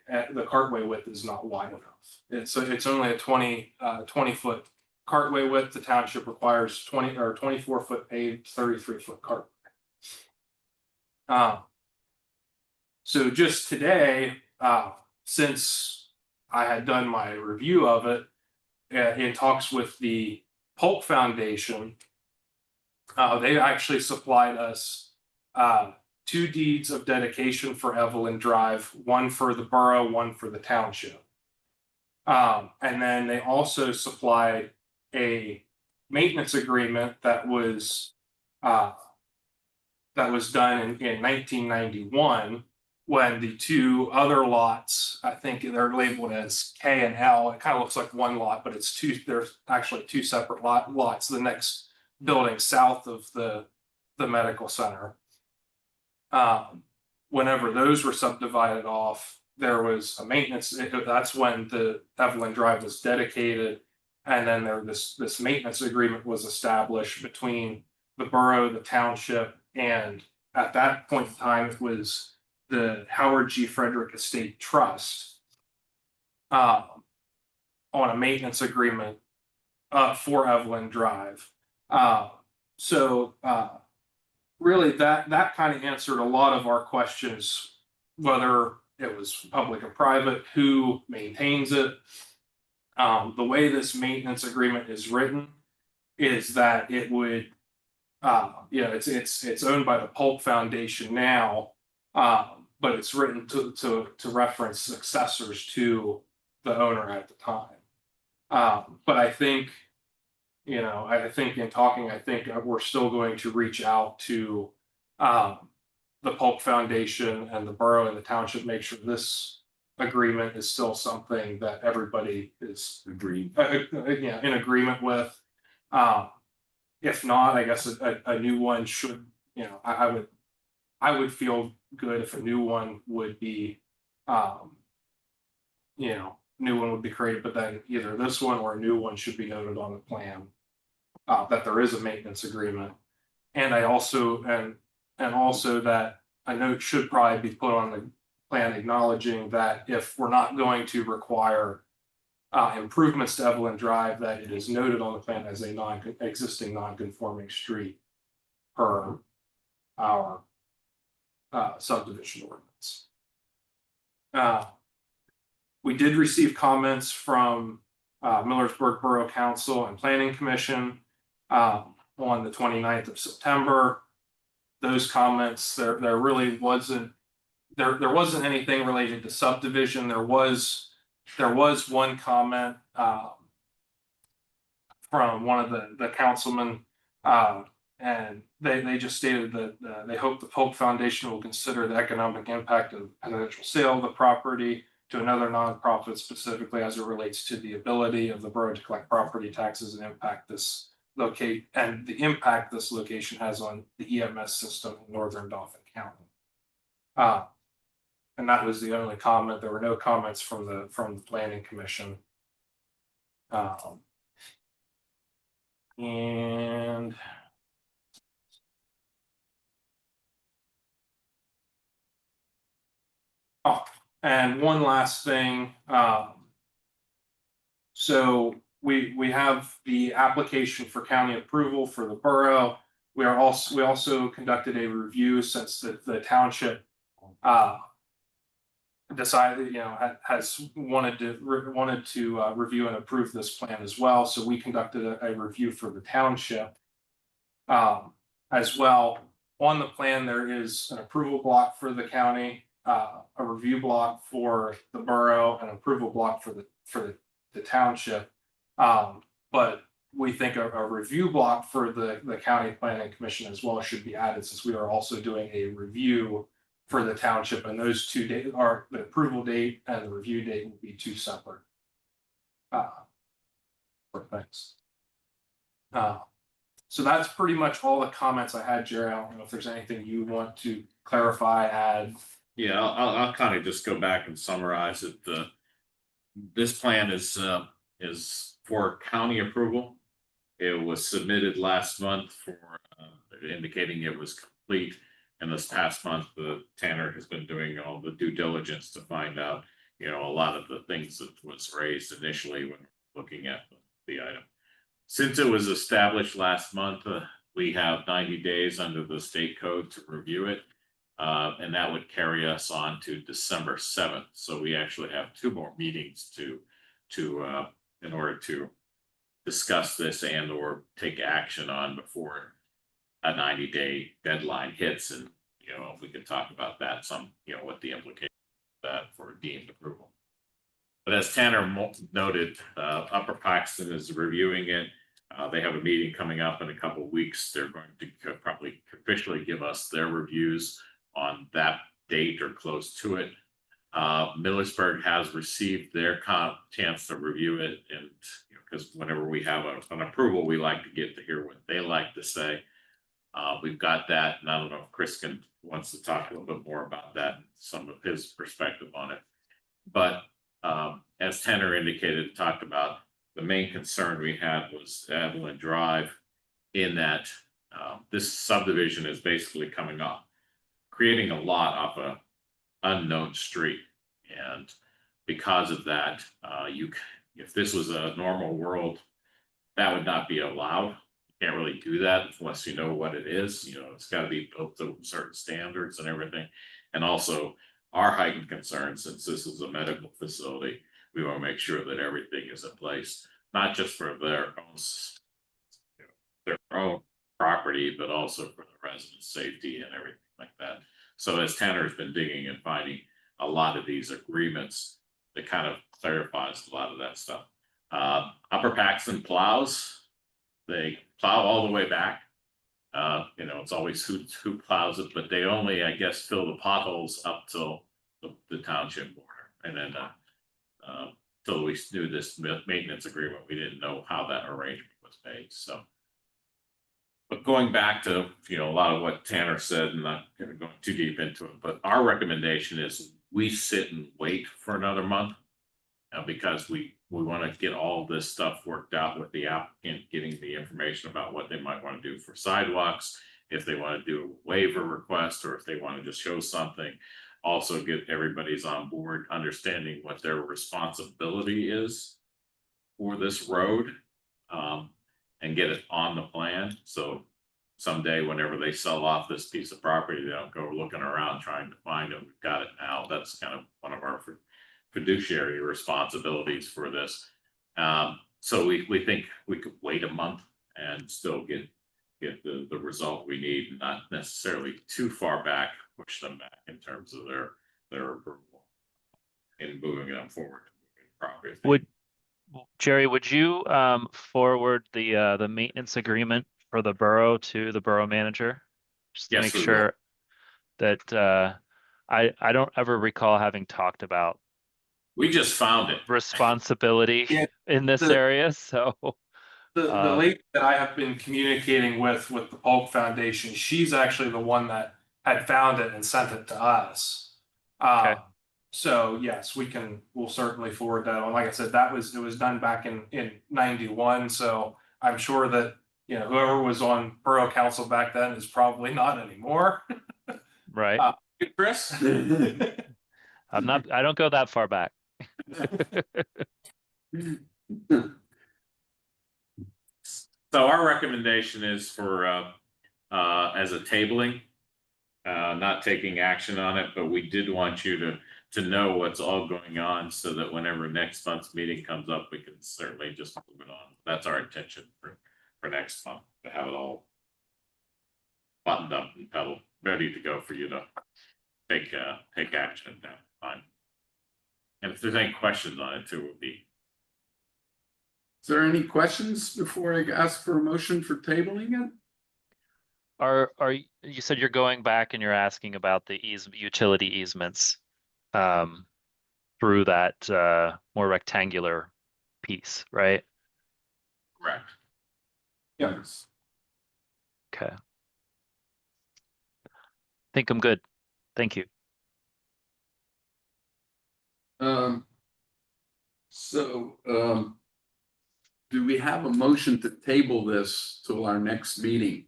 width is not wide enough. It's only a 20 foot cartway width. The township requires 20 or 24 foot paved, 33 foot cartway. So just today, since I had done my review of it, in talks with the Polk Foundation, they actually supplied us 2 deeds of dedication for Evelyn Drive, one for the borough, one for the township. And then they also supplied a maintenance agreement that was done in 1991, when the 2 other lots, I think they're labeled as K and L. It kind of looks like one lot, but it's 2. There's actually 2 separate lots. The next building south of the medical center. Whenever those were subdivided off, there was a maintenance. That's when the Evelyn Drive was dedicated, and then this maintenance agreement was established between the borough, the township, and at that point in time, it was the Howard G. Frederick Estate Trust on a maintenance agreement for Evelyn Drive. So really that kind of answered a lot of our questions, whether it was public or private, who maintains it. The way this maintenance agreement is written is that it would, it's owned by the Polk Foundation now, but it's written to reference successors to the owner at the time. But I think, I think in talking, I think we're still going to reach out to the Polk Foundation and the borough and the township, make sure this agreement is still something that everybody is in agreement with. If not, I guess a new one should, I would feel good if a new one would be, new one would be created, but then either this one or a new one should be noted on the plan that there is a maintenance agreement. And I also, and also that a note should probably be put on the plan acknowledging that if we're not going to require improvements to Evelyn Drive, that it is noted on the plan as a existing non-conforming street per our subdivision ordinance. We did receive comments from Millersburg Borough Council and Planning Commission on the 29th of September. Those comments, there really wasn't, there wasn't anything related to subdivision. There was one comment from one of the councilmen, and they just stated that they hope the Polk Foundation will consider the economic impact of potential sale of the property to another nonprofit, specifically as it relates to the ability of the borough to collect property taxes and impact this the impact this location has on the EMS system in northern Dauphin County. And that was the only comment. There were no comments from the Planning Commission. And and one last thing. So we have the application for county approval for the borough. We also conducted a review since the township decided, has wanted to review and approve this plan as well. So we conducted a review for the township as well. On the plan, there is an approval block for the county, a review block for the borough, an approval block for the township. But we think a review block for the county planning commission as well should be added, since we are also doing a review for the township, and those 2 dates are the approval date and the review date will be 2 separate things. So that's pretty much all the comments I had, Jerry. I don't know if there's anything you want to clarify, add. Yeah, I'll kind of just go back and summarize it. This plan is for county approval. It was submitted last month for indicating it was complete. And this past month, the Tanner has been doing all the due diligence to find out, a lot of the things that was raised initially when looking at the item. Since it was established last month, we have 90 days under the state code to review it. And that would carry us on to December 7th. So we actually have 2 more meetings in order to discuss this and or take action on before a 90-day deadline hits. And, we could talk about that what the implications of that for deemed approval. But as Tanner noted, Upper Paxton is reviewing it. They have a meeting coming up in a couple of weeks. They're going to probably officially give us their reviews on that date or close to it. Millersburg has received their chance to review it, and because whenever we have an approval, we like to get to hear what they like to say. We've got that, and I don't know if Chris wants to talk a little bit more about that, some of his perspective on it. But as Tanner indicated, talked about, the main concern we had was Evelyn Drive, in that this subdivision is basically coming up, creating a lot off a unknown street. And because of that, if this was a normal world, that would not be allowed. You can't really do that unless you know what it is. It's got to be built to certain standards and everything. And also our heightened concern, since this is a medical facility, we want to make sure that everything is in place, not just for their own property, but also for the residents' safety and everything like that. So as Tanner's been digging and finding a lot of these agreements, that kind of clarifies a lot of that stuff. Upper Paxton plows, they plow all the way back. It's always who plows it, but they only, I guess, fill the potholes up till the township border. And then till we do this maintenance agreement, we didn't know how that arrangement was made. So, but going back to a lot of what Tanner said, and not going to go too deep into it, but our recommendation is we sit and wait for another month, because we want to get all this stuff worked out with the applicant, getting the information about what they might want to do for sidewalks, if they want to do a waiver request, or if they want to just show something. Also get everybody's on board, understanding what their responsibility is for this road, and get it on the plan. So someday, whenever they sell off this piece of property, they don't go looking around trying to find it. We've got it now. That's kind of one of our fiduciary responsibilities for this. So we think we could wait a month and still get the result we need, and not necessarily too far back, push them back in terms of their approval and moving them forward. Jerry, would you forward the maintenance agreement for the borough to the borough manager? Just to Yes, make sure that I don't ever recall having talked about we just found it responsibility in this area. So the lady that I have been communicating with the Polk Foundation, she's actually the one that had found it and sent it to us. Okay. So yes, we'll certainly forward that on. Like I said, it was done back in 91. So I'm sure that, whoever was on borough council back then is probably not anymore. Right. Chris? I don't go that far back. So our recommendation is for as a tabling, not taking action on it, but we did want you to know what's all going on, so that whenever next month's meeting comes up, we can certainly just move it on. That's our intention for next month, to have it all buttoned up and pedal ready to go for you to take action at that time. And if there's any questions on it too, would be Is there any questions before I ask for a motion for tabling it? You said you're going back and you're asking about the utility easements through that more rectangular piece, right? Correct. Yes. Okay. Think I'm good. Thank you. So, do we have a motion to table this till our next meeting?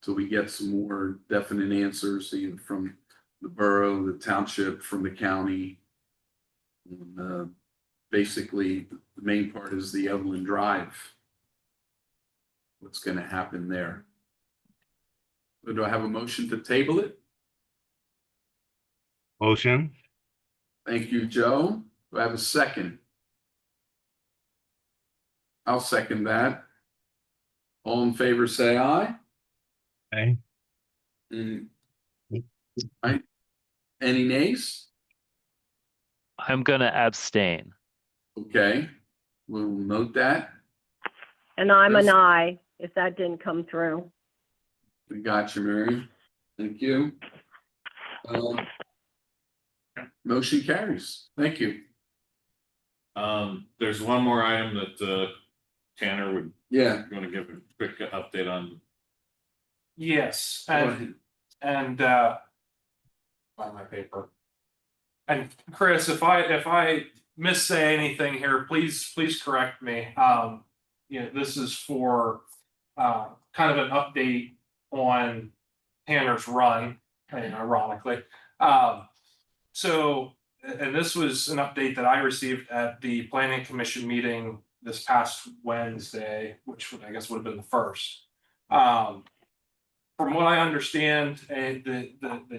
Till we get some more definite answers either from the borough, the township, from the county? And, basically, the main part is the Evelyn Drive. What's gonna happen there? Do I have a motion to table it? Motion. Thank you, Joe. Do I have a second? I'll second that. All in favor, say aye. Okay. Mm. Aye. Any nays? I'm gonna abstain. Okay, we'll note that. And I'm Yes. an aye, if that didn't come through. We got you, Mary. Thank you. Motion carries. Thank you. There's one more item that Tanner would Yeah. want to give a quick update on. Yes, Go ahead. and find my paper. And Chris, if I missay anything here, please correct me. This is for kind of an update on Tanner's Run, and ironically. And this was an update that I received at the Planning Commission meeting this past Wednesday, which I guess would have been the first. From what I understand, the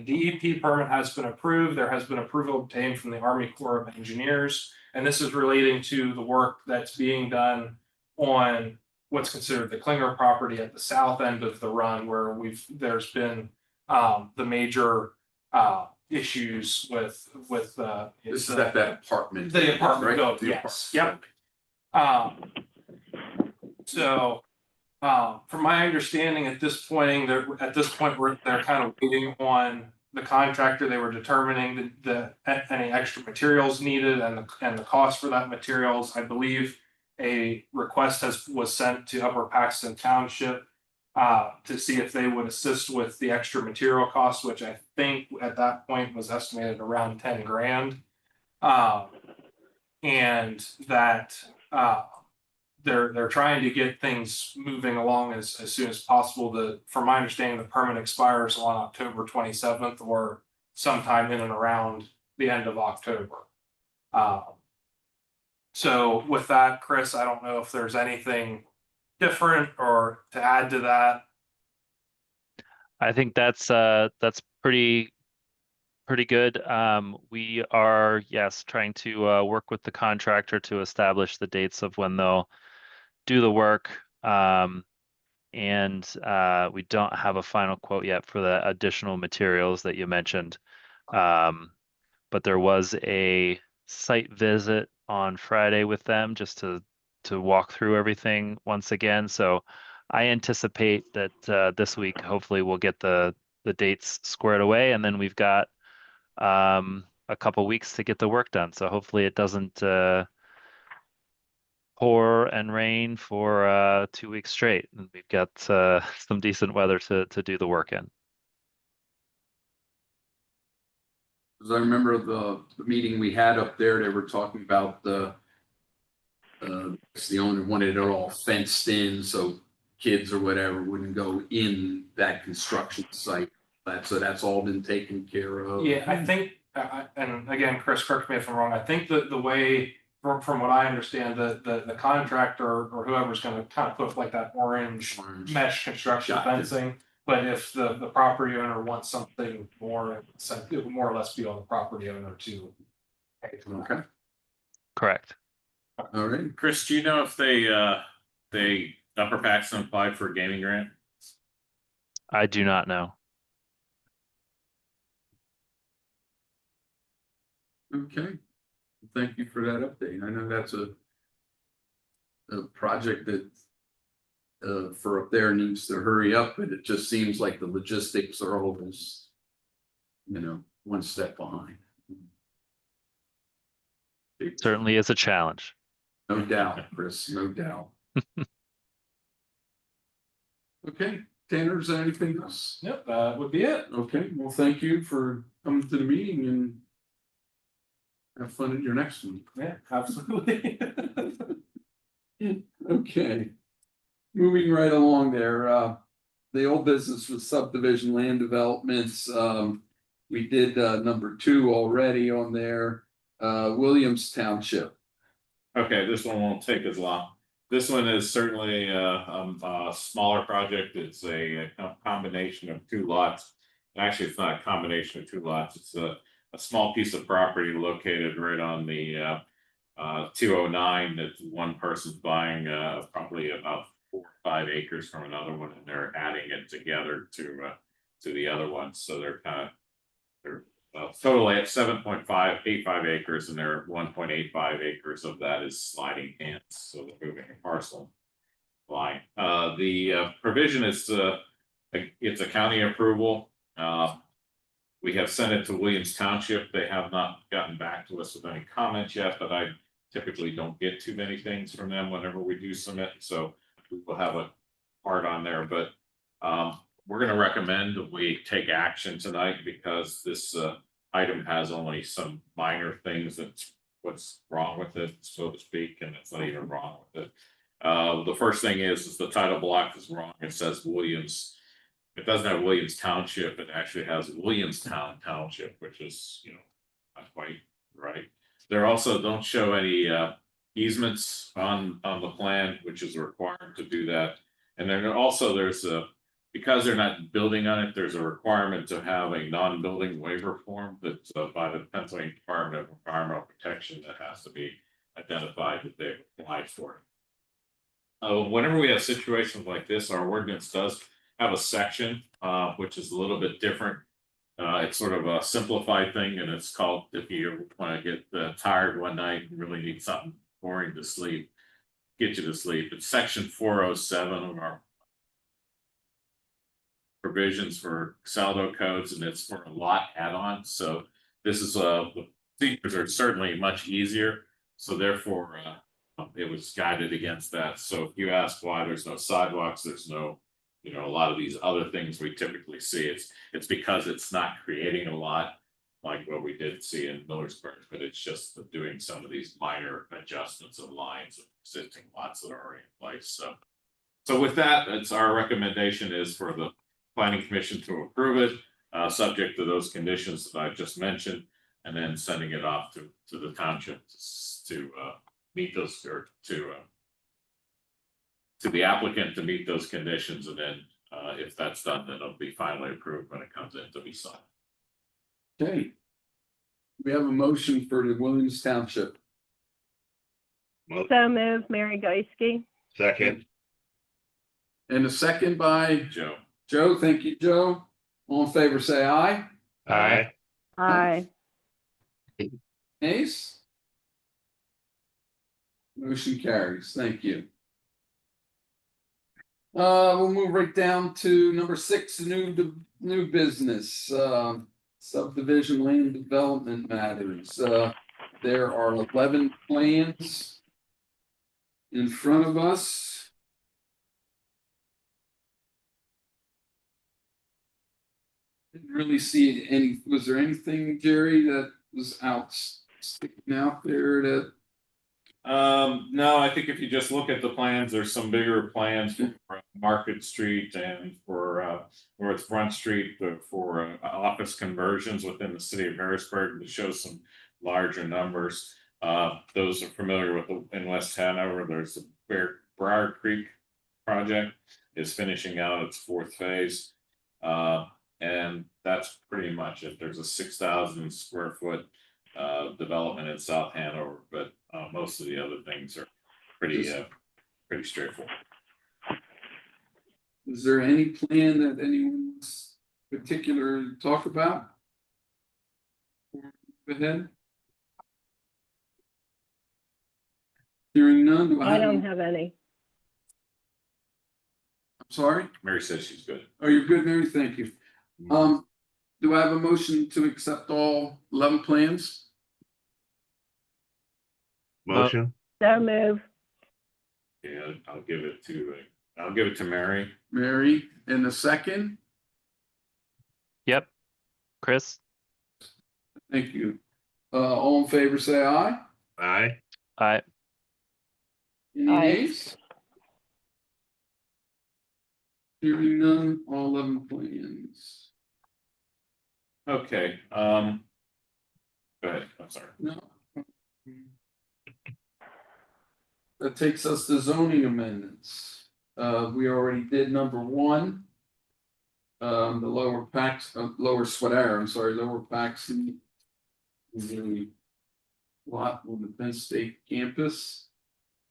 DEP permit has been approved. There has been approval obtained from the Army Corps of Engineers, and this is relating to the work that's being done on what's considered the Klinger property at the south end of the run, where there's been the major issues with This is at that apartment. the apartment right? building. The Yes. apartment. Yep. From my understanding, at this point, they're kind of waiting on the contractor. They were determining any extra materials needed and the cost for that materials. I believe a request was sent to Upper Paxton Township to see if they would assist with the extra material costs, which I think at that point was estimated around 10 grand. And that they're trying to get things moving along as soon as possible. From my understanding, the permit expires on October 27th or sometime in and around the end of October. So with that, Chris, I don't know if there's anything different or to add to that. I think that's pretty good. We are, yes, trying to work with the contractor to establish the dates of when they'll do the work. And we don't have a final quote yet for the additional materials that you mentioned. But there was a site visit on Friday with them just to walk through everything once again. So I anticipate that this week, hopefully, we'll get the dates squared away, and then we've got a couple weeks to get the work done. So hopefully it doesn't pour and rain for 2 weeks straight, and we've got some decent weather to do the work in. As I remember the meeting we had up there, they were talking about the owner wanted it all fenced in so kids or whatever wouldn't go in that construction site. So that's all been taken care of. Yeah, I think, and again, Chris, correct me if I'm wrong. I think that the way, from what I understand, the contractor or whoever's going to kind of put like that orange mesh construction fencing. But if the property owner wants something more, it would more or less be on the property owner to pay for that. Okay. Correct. All right. Chris, do you know if they Upper Paxton applied for a gaming grant? I do not know. Okay. Thank you for that update. I know that's a project that for up there needs to hurry up, but it just seems like the logistics are always, one step behind. Certainly is a challenge. No doubt, Chris, no doubt. Okay, Tanner, is there anything else? Yep, that would be it. Okay, well, thank you for coming to the meeting and have fun at your next one. Yeah, absolutely. Okay. Moving right along there, the old business with subdivision land developments, we did, number 2 already on there, Williams Township. Okay, this one won't take as long. This one is certainly a smaller project. It's a combination of 2 lots. Actually, it's not a combination of 2 lots. It's a small piece of property located right on the 209 that one person's buying probably about 4 or 5 acres from another one, and they're adding it together to the other one. So they're totally at 7.585 acres, and they're 1.85 acres of that is sliding hands. So they're moving a parcel line. The provision is it's a county approval. We have sent it to Williams Township. They have not gotten back to us with any comments yet, but I typically don't get too many things from them whenever we do submit. So we will have a part on there, but we're going to recommend that we take action tonight because this item has only some minor things that's what's wrong with it, so to speak, and it's not even wrong with it. The first thing is the title block is wrong. It says Williams. It doesn't have Williams Township. It actually has Williamstown Township, which is, not quite right. There also don't show any easements on the plan, which is required to do that. And then also there's because they're not building on it, there's a requirement to have a non-building waiver form that's by the Pennsylvania Department of Environmental Protection that has to be identified that they've applied for it. Whenever we have situations like this, our ordinance does have a section which is a little bit different. It's sort of a simplified thing, and it's called, if you want to get tired one night and really need something boring to sleep, get you to sleep. It's section 407 of our provisions for Saldo codes, and it's for a lot add-on. So this is the procedures are certainly much easier. So therefore, it was guided against that. So if you ask why there's no sidewalks, there's no, a lot of these other things we typically see, it's because it's not creating a lot like what we did see in Millersburg, but it's just doing some of these minor adjustments of lines of existing lots that are already in place. So with that, it's our recommendation is for the Planning Commission to approve it, subject to those conditions that I just mentioned, and then sending it off to the township to meet those, or to the applicant to meet those conditions, and then if that's done, then it'll be finally approved when it comes in to be signed. Okay. We have a motion for the Williams Township. So moved, Mary Geisky. Second. And a second by Joe. Joe. Thank you, Joe. All in favor, say aye. Aye. Aye. Nays? Motion carries. Thank you. We'll move right down to number 6, new business, subdivision land development matters. There are 11 plans in front of us. Didn't really see any. Was there anything, Jerry, that was sticking out there that? No, I think if you just look at the plans, there's some bigger plans for Market Street and for where it's Front Street for office conversions within the city of Harrisburg that shows some larger numbers. Those are familiar with in West Hanover. There's the Briar Creek project is finishing out its 4th phase. And that's pretty much it. There's a 6,000 square foot development in South Hanover, but most of the other things are pretty straightforward. Is there any plan that anyone's particular talk about? Go ahead. Hearing none. none, do I I have, don't I'm have any. sorry? Mary says she's good. Oh, you're good, Mary, thank you. Do I have a motion to accept all 11 plans? Motion. So move. Yeah, I'll give it to Mary. Mary, in a second, Yep. Chris? thank you. All in favor, say aye. Aye. Aye. Any Aye. nays? Hearing none, all 11 plans. Okay, go ahead, I'm sorry. No. That takes us to zoning amendments. We already did number 1. The lower Pax, lower Sweater, I'm sorry, lower Paxton. The lot on the Penn State campus.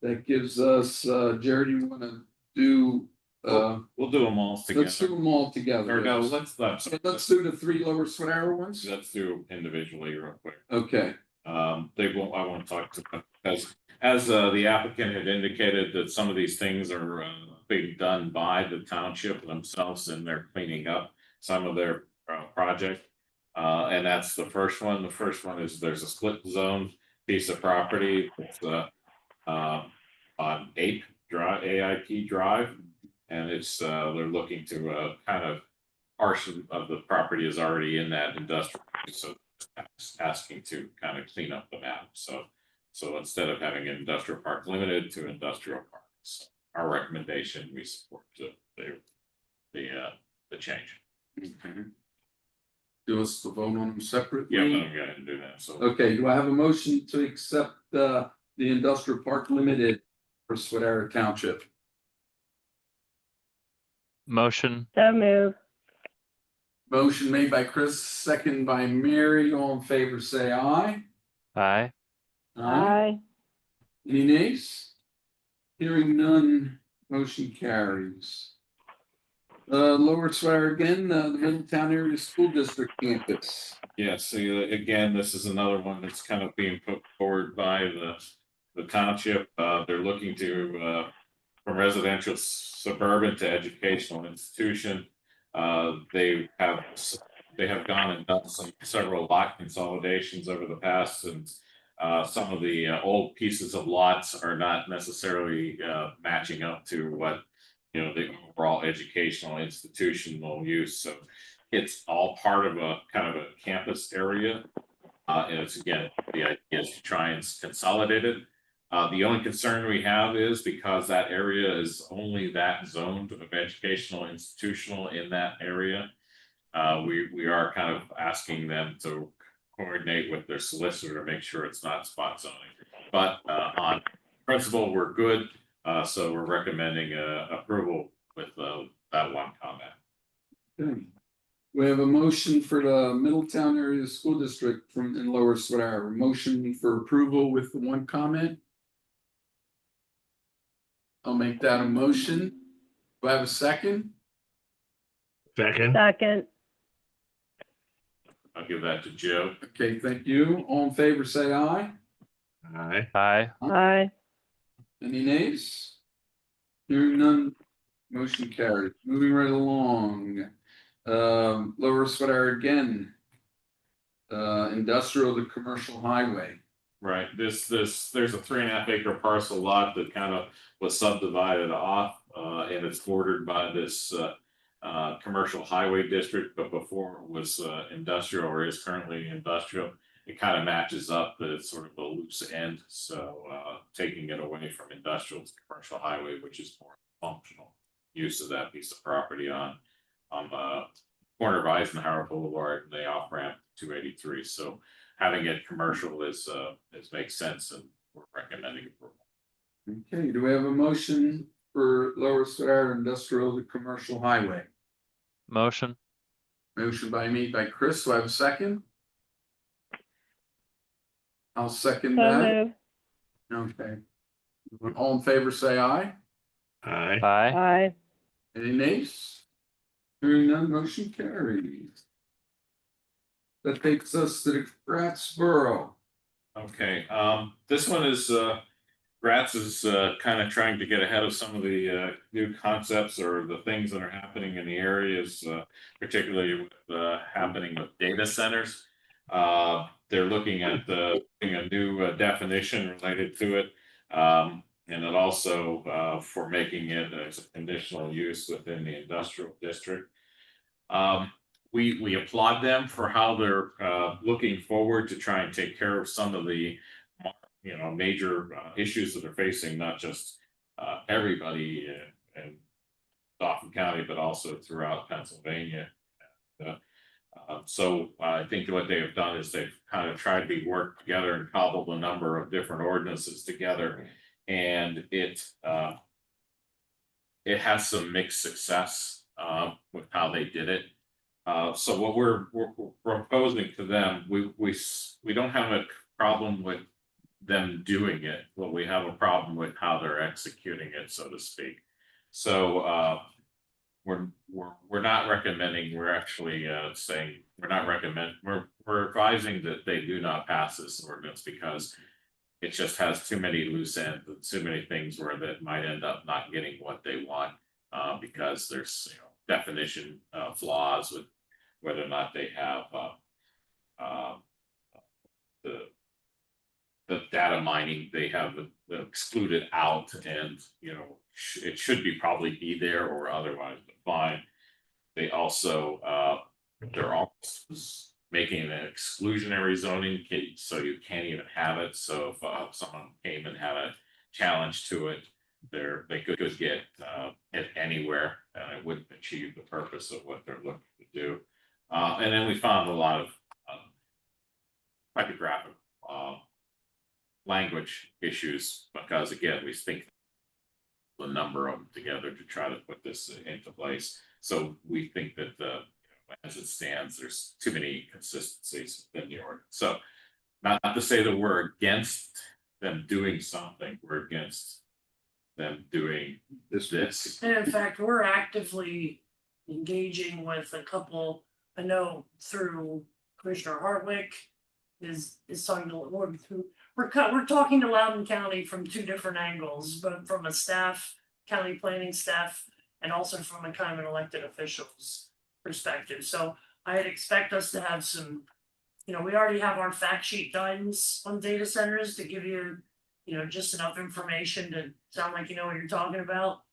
That gives us, Jared, you wanna do, We'll do them all together. let's do them all together. Or no, yes. let's do the 3 lower Sweater ones. let's do individually real quick. Okay, I won't talk to them as the applicant had indicated that some of these things are being done by the township themselves and they're cleaning up some of their project. And that's the first one. The first one is there's a split zone piece of property that's on AIP Drive. And it's they're looking to kind of portion of the property is already in that industrial, so asking to kind of clean up the map. So instead of having an industrial park limited to industrial parks, our recommendation, we support the change. okay. Do us to vote on them separately? Yeah, I'm going to do that. So Okay, do I have a motion to accept the industrial park limited for Sweater Township? Motion. So move. Motion made by Chris, second by Mary. All in favor, say aye. Aye. Aye. Any nays? Hearing none, motion carries. Lower Sweater again, the Middletown Area School District campus. yeah, see again, this is another one that's kind of being put forward by the township. They're looking to from residential suburban to educational institution. They have gone and done several lot consolidations over the past, and some of the old pieces of lots are not necessarily matching up to what the overall educational institutional use. So it's all part of a kind of a campus area, and it's again the idea is to try and consolidate it. The only concern we have is because that area is only that zoned of educational institutional in that area. We are kind of asking them to coordinate with their solicitor to make sure it's not spot zoning. But on principle, we're good. So we're recommending approval with that one comment. Okay. We have a motion for the Middletown Area School District from in Lower Sweater. Motion for approval with the one comment. I'll make that a motion. Do I have a second? Second. Second. I'll give that to Joe. Okay, thank you. All in favor, say aye. Aye. Aye. Aye. Any nays? Hearing none, motion carried. Moving right along. Lower Sweater again. Industrial to commercial highway. Right. There's a 3.5 acre parcel lot that kind of was subdivided off, and it's bordered by this commercial highway district, but before it was industrial or is currently industrial. It kind of matches up that it's sort of a loose end. So taking it away from industrial to commercial highway, which is more functional use of that piece of property on the corner of Eisenhower Boulevard and the off ramp 283. So having it commercial is makes sense, and we're recommending approval. Okay, do we have a motion for Lower Sweater Industrial to commercial highway? Motion. Motion by me, by Chris. Do I have a second? I'll second So that. move. Okay. All in favor, say aye. Aye. Aye. Aye. Any nays? Hearing none, motion carries. That takes us to the Gratz Borough. Okay, this one is Gratz is kind of trying to get ahead of some of the new concepts or the things that are happening in the areas, particularly with happening with data centers. They're looking at putting a new definition related to it, and it also for making it as a conditional use within the industrial district. We applaud them for how they're looking forward to try and take care of some of the major issues that are facing not just everybody in Dauphin County, but also throughout Pennsylvania. So I think what they have done is they've kind of tried to work together and cobbled a number of different ordinances together, and it has some mixed success with how they did it. So what we're proposing to them, we don't have a problem with them doing it, but we have a problem with how they're executing it, so to speak. So we're not recommending. We're actually saying we're advising that they do not pass this ordinance because it just has too many loose ends and too many things where that might end up not getting what they want because there's definition flaws with whether or not they have the data mining they have excluded out, and it should be probably be there or otherwise defined. They also they're also making an exclusionary zoning, so you can't even have it. So if someone came and had a challenge to it, they could get it anywhere, and it wouldn't achieve the purpose of what they're looking to do. And then we found a lot of typographic language issues because, again, we think a number of them together to try to put this into place. So we think that as it stands, there's too many consistencies within the ordinance. So not to say that we're against them doing something, we're against them doing this. And in fact, we're actively engaging with a couple, I know through Commissioner Hartwick is talking to, we're talking to Loudoun County from two different angles, but from a staff, county planning staff, and also from a kind of an elected officials perspective. So I'd expect us to have some, we already have our fact sheet guidance on data centers to give you, just enough information to sound like you know what you're talking about.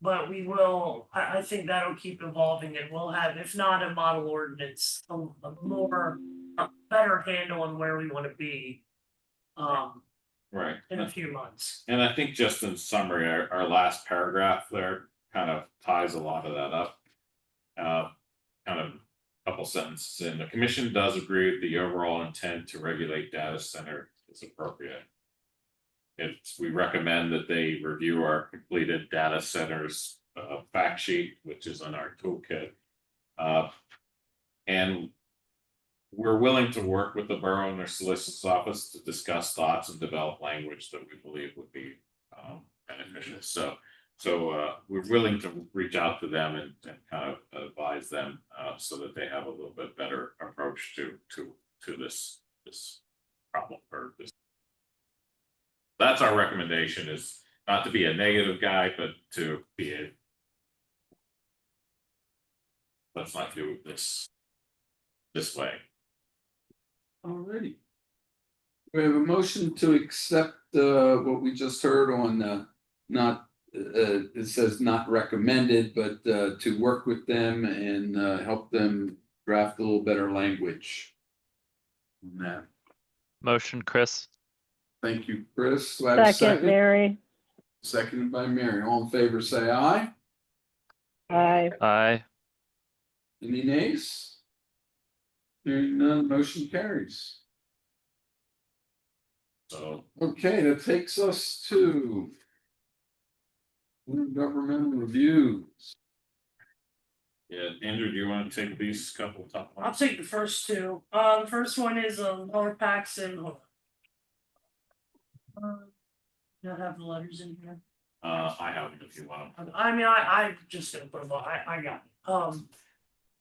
But we will, I think that'll keep evolving, and we'll have, if not a model ordinance, a better handle on where we want to be Right. in a few months. And I think just in summary, our last paragraph there kind of ties a lot of that up. Kind of a couple sentences in. The commission does agree with the overall intent to regulate data center is appropriate. We recommend that they review our completed data centers fact sheet, which is in our toolkit. And we're willing to work with the borough and their solicitor's office to discuss thoughts and develop language that we believe would be beneficial. So we're willing to reach out to them and kind of advise them so that they have a little bit better approach to this problem or this. That's our recommendation, is not to be a negative guy, but to be a, let's not do this way. Alrighty. We have a motion to accept what we just heard on it says not recommended, but to work with them and help them draft a little better language on that. Motion, Chris. Thank you, Chris. Do I have a Second, Mary. Seconded by Mary. All in favor, say aye. Aye. Aye. Any nays? Hearing none, motion carries. So Okay, that takes us to governmental reviews. yeah, Andrew, do you want to take these couple of top I'll ones? take the first two. The first one is Lower Paxton. Not have the letters in here. I have them if you want them. I mean, I just gonna put them on. I got it.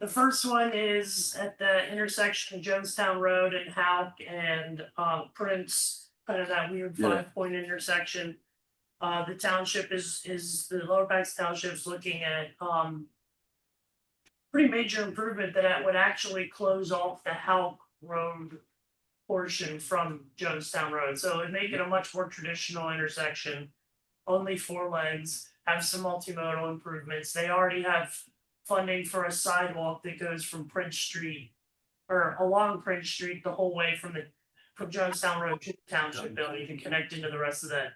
The first one is at the intersection of Jonestown Road and Houck and Prince. kind of that weird Yeah. 5-point intersection. The township the Lower Banks Township's looking at, pretty major improvement that would actually close off the Halk Road portion from Jonestown Road, so it'd make it a much more traditional intersection. Only 4 lanes, have some multimodal improvements. They already have funding for a sidewalk that goes from Prince Street or along Prince Street the whole way from Jonestown Road to the Township Building to connect into the rest of that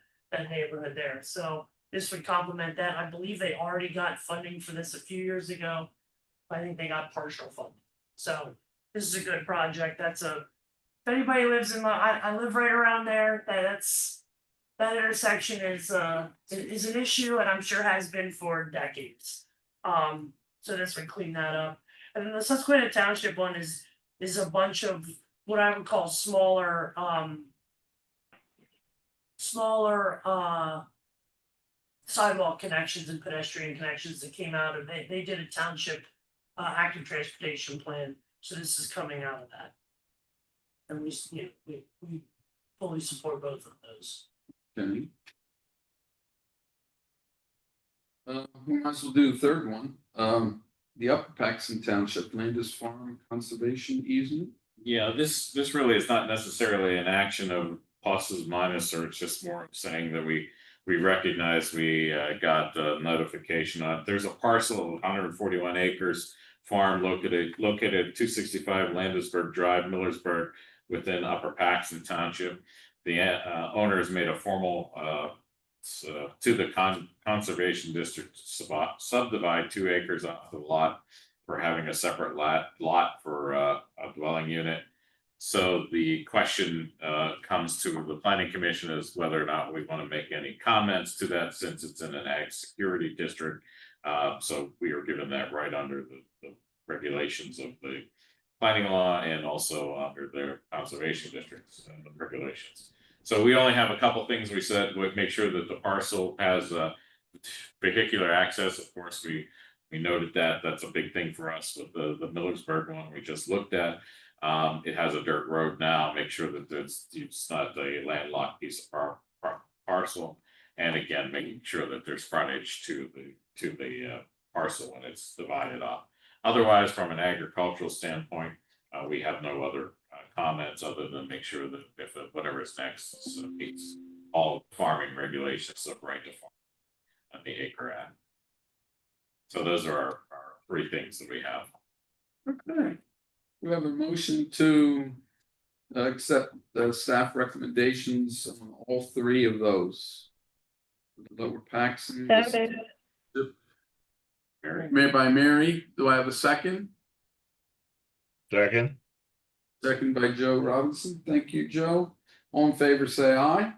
neighborhood there. So this would complement that. I believe they already got funding for this a few years ago. I think they got partial funding. So this is a good project. If anybody lives I live right around there, that intersection is an issue, and I'm sure has been for decades. So this would clean that up. And then the Susquehanna Township one is a bunch of what I would call smaller sidewalk connections and pedestrian connections that came out of they did a township active transportation plan. So this is coming out of that. And we fully support both of those. Okay. We might as well do the third one. The Upper Paxton Township Landis Farm Conservation Easement. Yeah, this really is not necessarily an action of pluses minus, or it's just more saying that we recognize we got the notification on. There's a parcel of 141 acres farm located at 265 Landisburg Drive, Millersburg, within Upper Paxton Township. The owner has made a formal to the conservation district to subdivide 2 acres off the lot for having a separate lot for a dwelling unit. So the question comes to the planning commission is whether or not we want to make any comments to that, since it's in an ag security district. So we are given that right under the regulations of the planning law and also under their conservation districts regulations. So we only have a couple things we said would make sure that the parcel has vehicular access. Of course, we noted that that's a big thing for us with the Millersburg one we just looked at. It has a dirt road now. Make sure that it's not a landlocked piece of parcel, and again, making sure that there's frontage to the parcel when it's divided up. Otherwise, from an agricultural standpoint, we have no other comments other than make sure that if whatever is next meets all farming regulations of right to farm and the Acre Act. So those are our 3 things that we have. Okay. We have a motion to accept the staff recommendations on all 3 of those. Lower Paxton. Made by Mary. Do I have a second? Second. Second by Joe Robinson. Thank you, Joe. All in favor, say aye.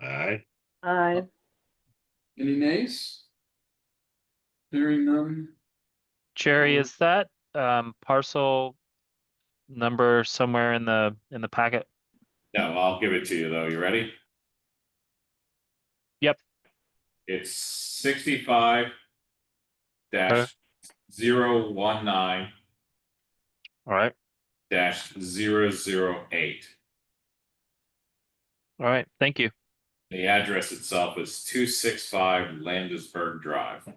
Aye. Aye. Any nays? Hearing none. Jerry, is that parcel number somewhere in the packet? No, I'll give it to you though. You ready? Yep. It's 65-019 All right. -008. All right. Thank you. The address itself is 265 Landisburg Drive.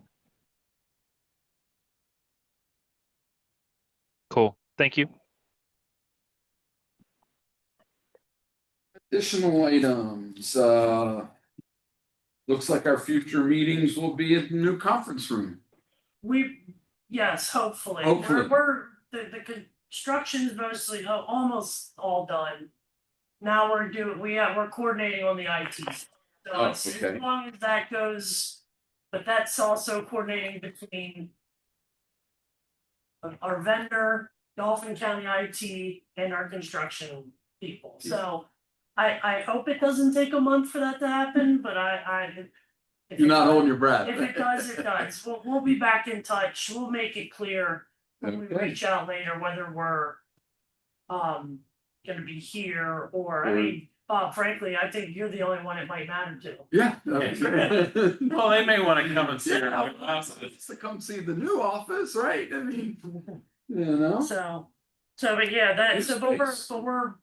Cool. Thank you. Additional items. Looks like our future meetings will be at the new conference room. Yes, hopefully. Hopefully. We're the construction's mostly almost all done. Now we're coordinating on the IT. So as long as that goes, but that's also coordinating between our vendor, Dauphin County IT, and our construction people. So I hope it doesn't take a month for that to happen, but You're not holding your breath. If it does, it does. We'll be back in touch. We'll make it clear when we reach out later whether we're gonna be here or, I mean, frankly, I think you're the only one it might matter to. Yeah. Well, they may want to come and see our office. To come see the new office, right? I mean, you know. So, but yeah, but we're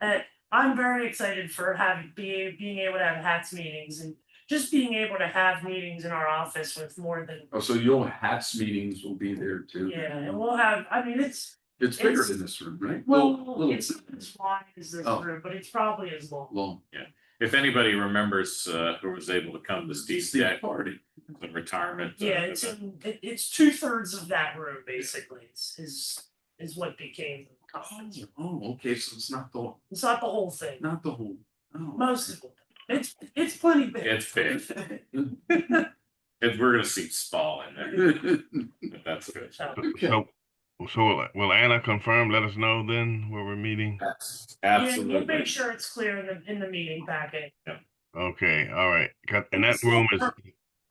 at I'm very excited for being able to have HATS meetings and just being able to have meetings in our office with more than, Oh, so your HATS meetings will be there too? yeah, and we'll have, I mean, It's bigger it's- than this room, right? well, it's not as wide as this Oh. room, but it's probably as long. Long. If anybody remembers, who was able to come to Steve's deck, party. the retirement. Yeah, it's it's 2/3 of that room basically is what became the conference room. Oh, okay, so it's not the, It's not the whole thing, not the whole. Oh. most of it. It's plenty big. It's big. And we're gonna see Spall in there. But that's good. Okay. So will Anna confirm? Let us know then where we're meeting. Yeah, Absolutely. we'll make sure it's clear in the meeting packet. Okay, all right. And that room is.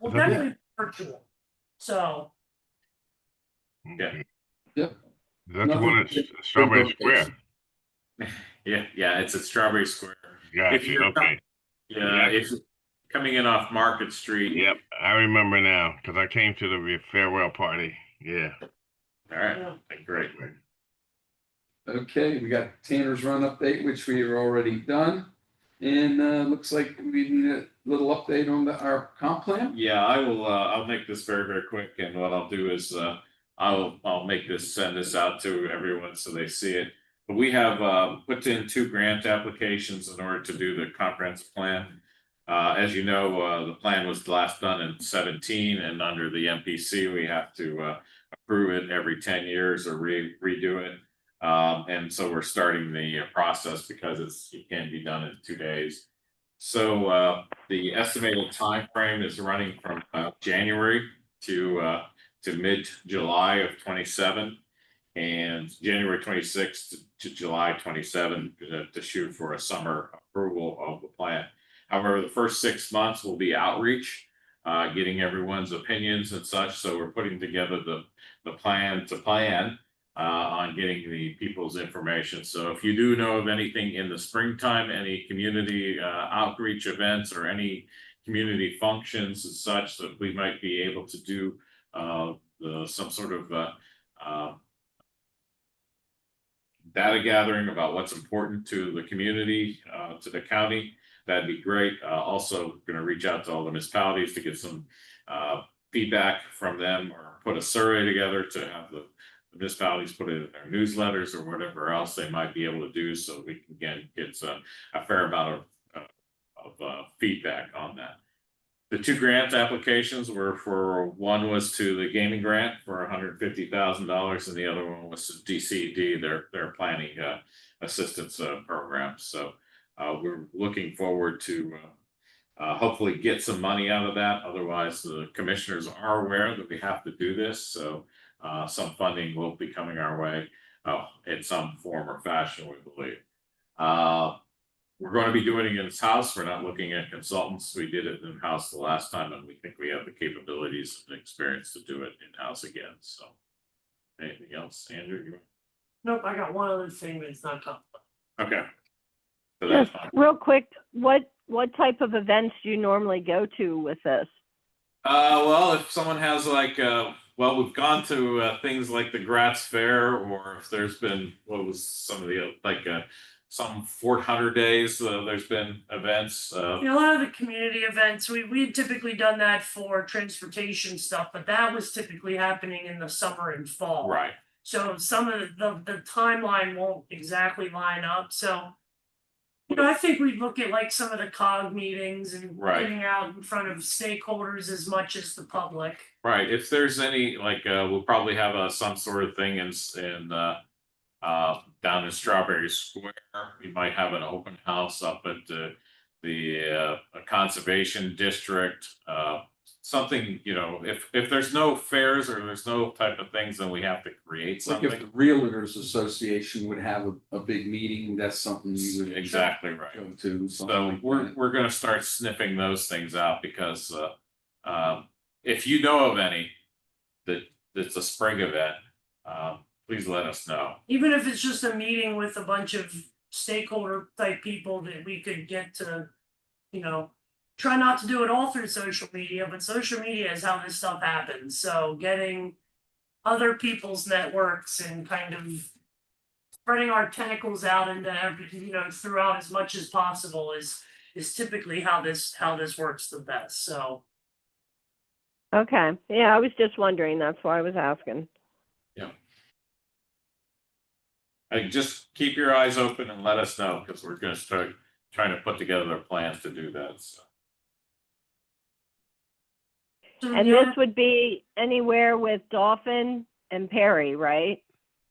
Well, Is that- definitely virtual. So Okay. Yep. Is that the one at Strawberry Square? Yeah, it's at Strawberry Square. Gotcha. you're- Okay. Yeah, if you're coming in off Market Street. Yep, I remember now because I came to the farewell party. Yeah. All right, great. Okay, we got Tanner's Run update, which we have already done. And looks like we need a little update on our comp plan. Yeah, I will, I'll make this very, very quick, and what I'll do is, I'll send this out to everyone so they see it. But we have, put in 2 grant applications in order to do the comprehensive plan. As you know, the plan was last done in 17, and under the MPC, we have to, approve it every 10 years or redo it. And so we're starting the process because it can be done in 2 days. So the estimated time frame is running from January to mid-July of 27, and January 26th to July 27 to shoot for a summer approval of the plan. However, the first 6 months will be outreach, getting everyone's opinions and such. So we're putting together the plan on getting the people's information. So if you do know of anything in the springtime, any community outreach events or any community functions and such that we might be able to do some sort of data gathering about what's important to the community, to the county, that'd be great. Also going to reach out to all the municipalities to get some feedback from them, or put a survey together to have the municipalities put it in their newsletters or whatever else they might be able to do, so we can get a fair amount of feedback on that. The 2 grant applications were one was to the gaming grant for $150,000, and the other one was to DCD, their planning assistance program. So we're looking forward to hopefully get some money out of that. Otherwise, the commissioners are aware that we have to do this. So some funding will be coming our way in some form or fashion, we believe. We're going to be doing it in-house. We're not looking at consultants. We did it in-house the last time, and we think we have the capabilities and experience to do it in-house again. So anything else, Andrew? nope, I got one other thing, but it's not complicated. Okay. So that's Just fine. real quick, what type of events do you normally go to with this? Well, if someone has well, we've gone to things like the Gratz Fair, or if there's been, what was some of the some Fort Hunter days, there's been events. A lot of the community events, we had typically done that for transportation stuff, but that was typically happening in the summer and fall. Right. So some of the timeline won't exactly line up. So, I think we'd look at like some of the COG meetings and getting out in front of stakeholders as much as the public. Right. If there's any, we'll probably have some sort of thing in down in Strawberry Square. We might have an open house up at the conservation district. Something, if there's no fairs or there's no type of things, then we have to create Like something. if the Realtors Association would have a big meeting, that's something you would Exactly right. go to. So we're going to start sniffing those things out, because if you know of any that's a spring event, please let us know. Even if it's just a meeting with a bunch of stakeholder type people that we could get to, try not to do it all through social media, but social media is how this stuff happens. So getting other people's networks and kind of spreading our tentacles out into everything, throughout as much as possible is typically how this works the best. So Okay. Yeah, I was just wondering. That's why I was asking. Yeah. Just keep your eyes open and let us know, because we're gonna start trying to put together our plans to do that, so. And this would be anywhere with Dauphin and Perry, right?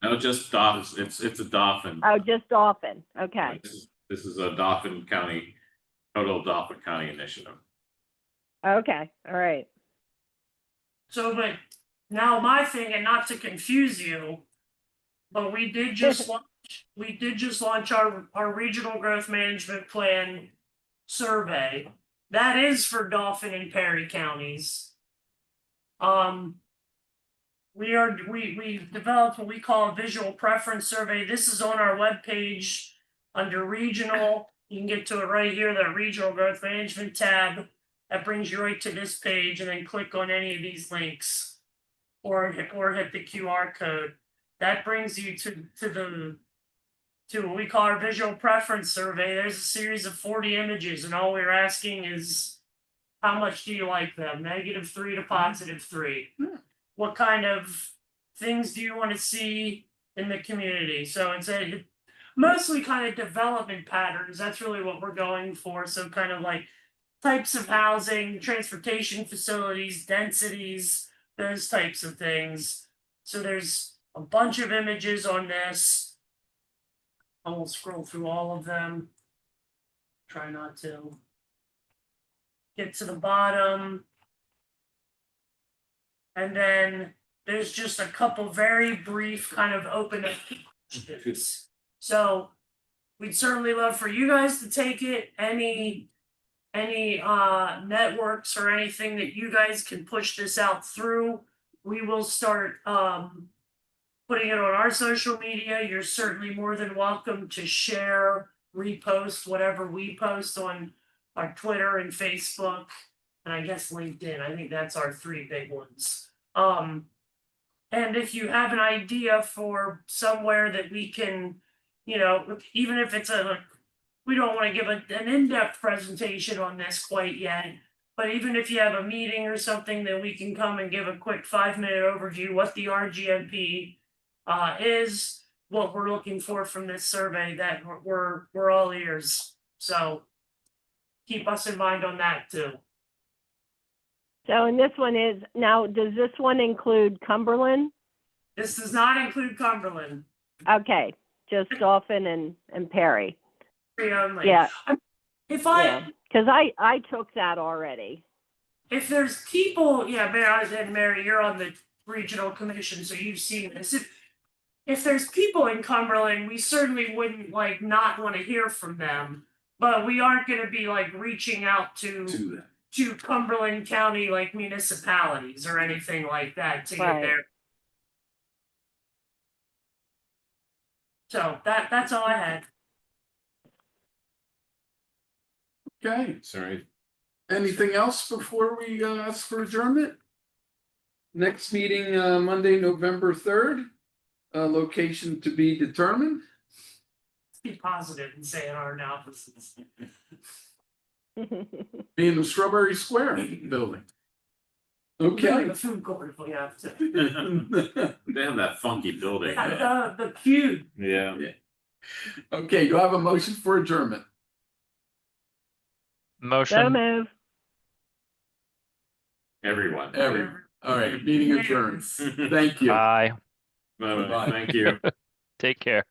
No, just Dauphin, it's a Dauphin. Oh, just Dauphin. Okay. This is a Dauphin County, total Dauphin County initiative. Okay. All right. So, but now my thing, and not to confuse you, but we did just launch our regional growth management plan survey. That is for Dauphin and Perry counties. We developed what we call a visual preference survey. This is on our webpage under regional. You can get to it right here, that regional growth management tab. That brings you right to this page, and then click on any of these links or hit the QR code. That brings you to what we call our visual preference survey. There's a series of 40 images, and all we're asking is, how much do you like them? -3 to +3. What kind of things do you want to see in the community? So it's mostly kind of development patterns. That's really what we're going for. So kind of like types of housing, transportation facilities, densities, those types of things. So there's a bunch of images on this. I won't scroll through all of them. Try not to get to the bottom. And then there's just a couple very brief kind of open questions. So we'd certainly love for you guys to take it. Any networks or anything that you guys can push this out through, we will start putting it on our social media. You're certainly more than welcome to share, repost whatever we post on our Twitter and Facebook, and I guess LinkedIn. I think that's our 3 big ones. And if you have an idea for somewhere that we can, even if it's we don't want to give an in-depth presentation on this quite yet, but even if you have a meeting or something that we can come and give a quick 5-minute overview, what the RGMP is, what we're looking for from this survey, that we're all ears. So keep us in mind on that too. So, and this one is, now, does this one include Cumberland? This does not include Cumberland. Okay, just Dauphin and Perry. Only. Yeah. Because I took that already. If there's people, Mary, you're on the regional commission, so you've seen this. If there's people in Cumberland, we certainly wouldn't not want to hear from them, but we aren't going to be reaching out to Cumberland County municipalities or anything like that to get there. So that's all I had. Okay, Sorry. anything else before we ask for adjournment? Next meeting, Monday, November 3rd, location to be determined. Let's be positive and say in our analysis. Be in the Strawberry Square building. Okay. The food court if we have to. They have that funky building. The cube. Yeah. Okay, do I have a motion for adjournment? Motion. So move. Everyone. All right, meeting adjourned. Thank you. Bye. Bye-bye. Thank you. Take care.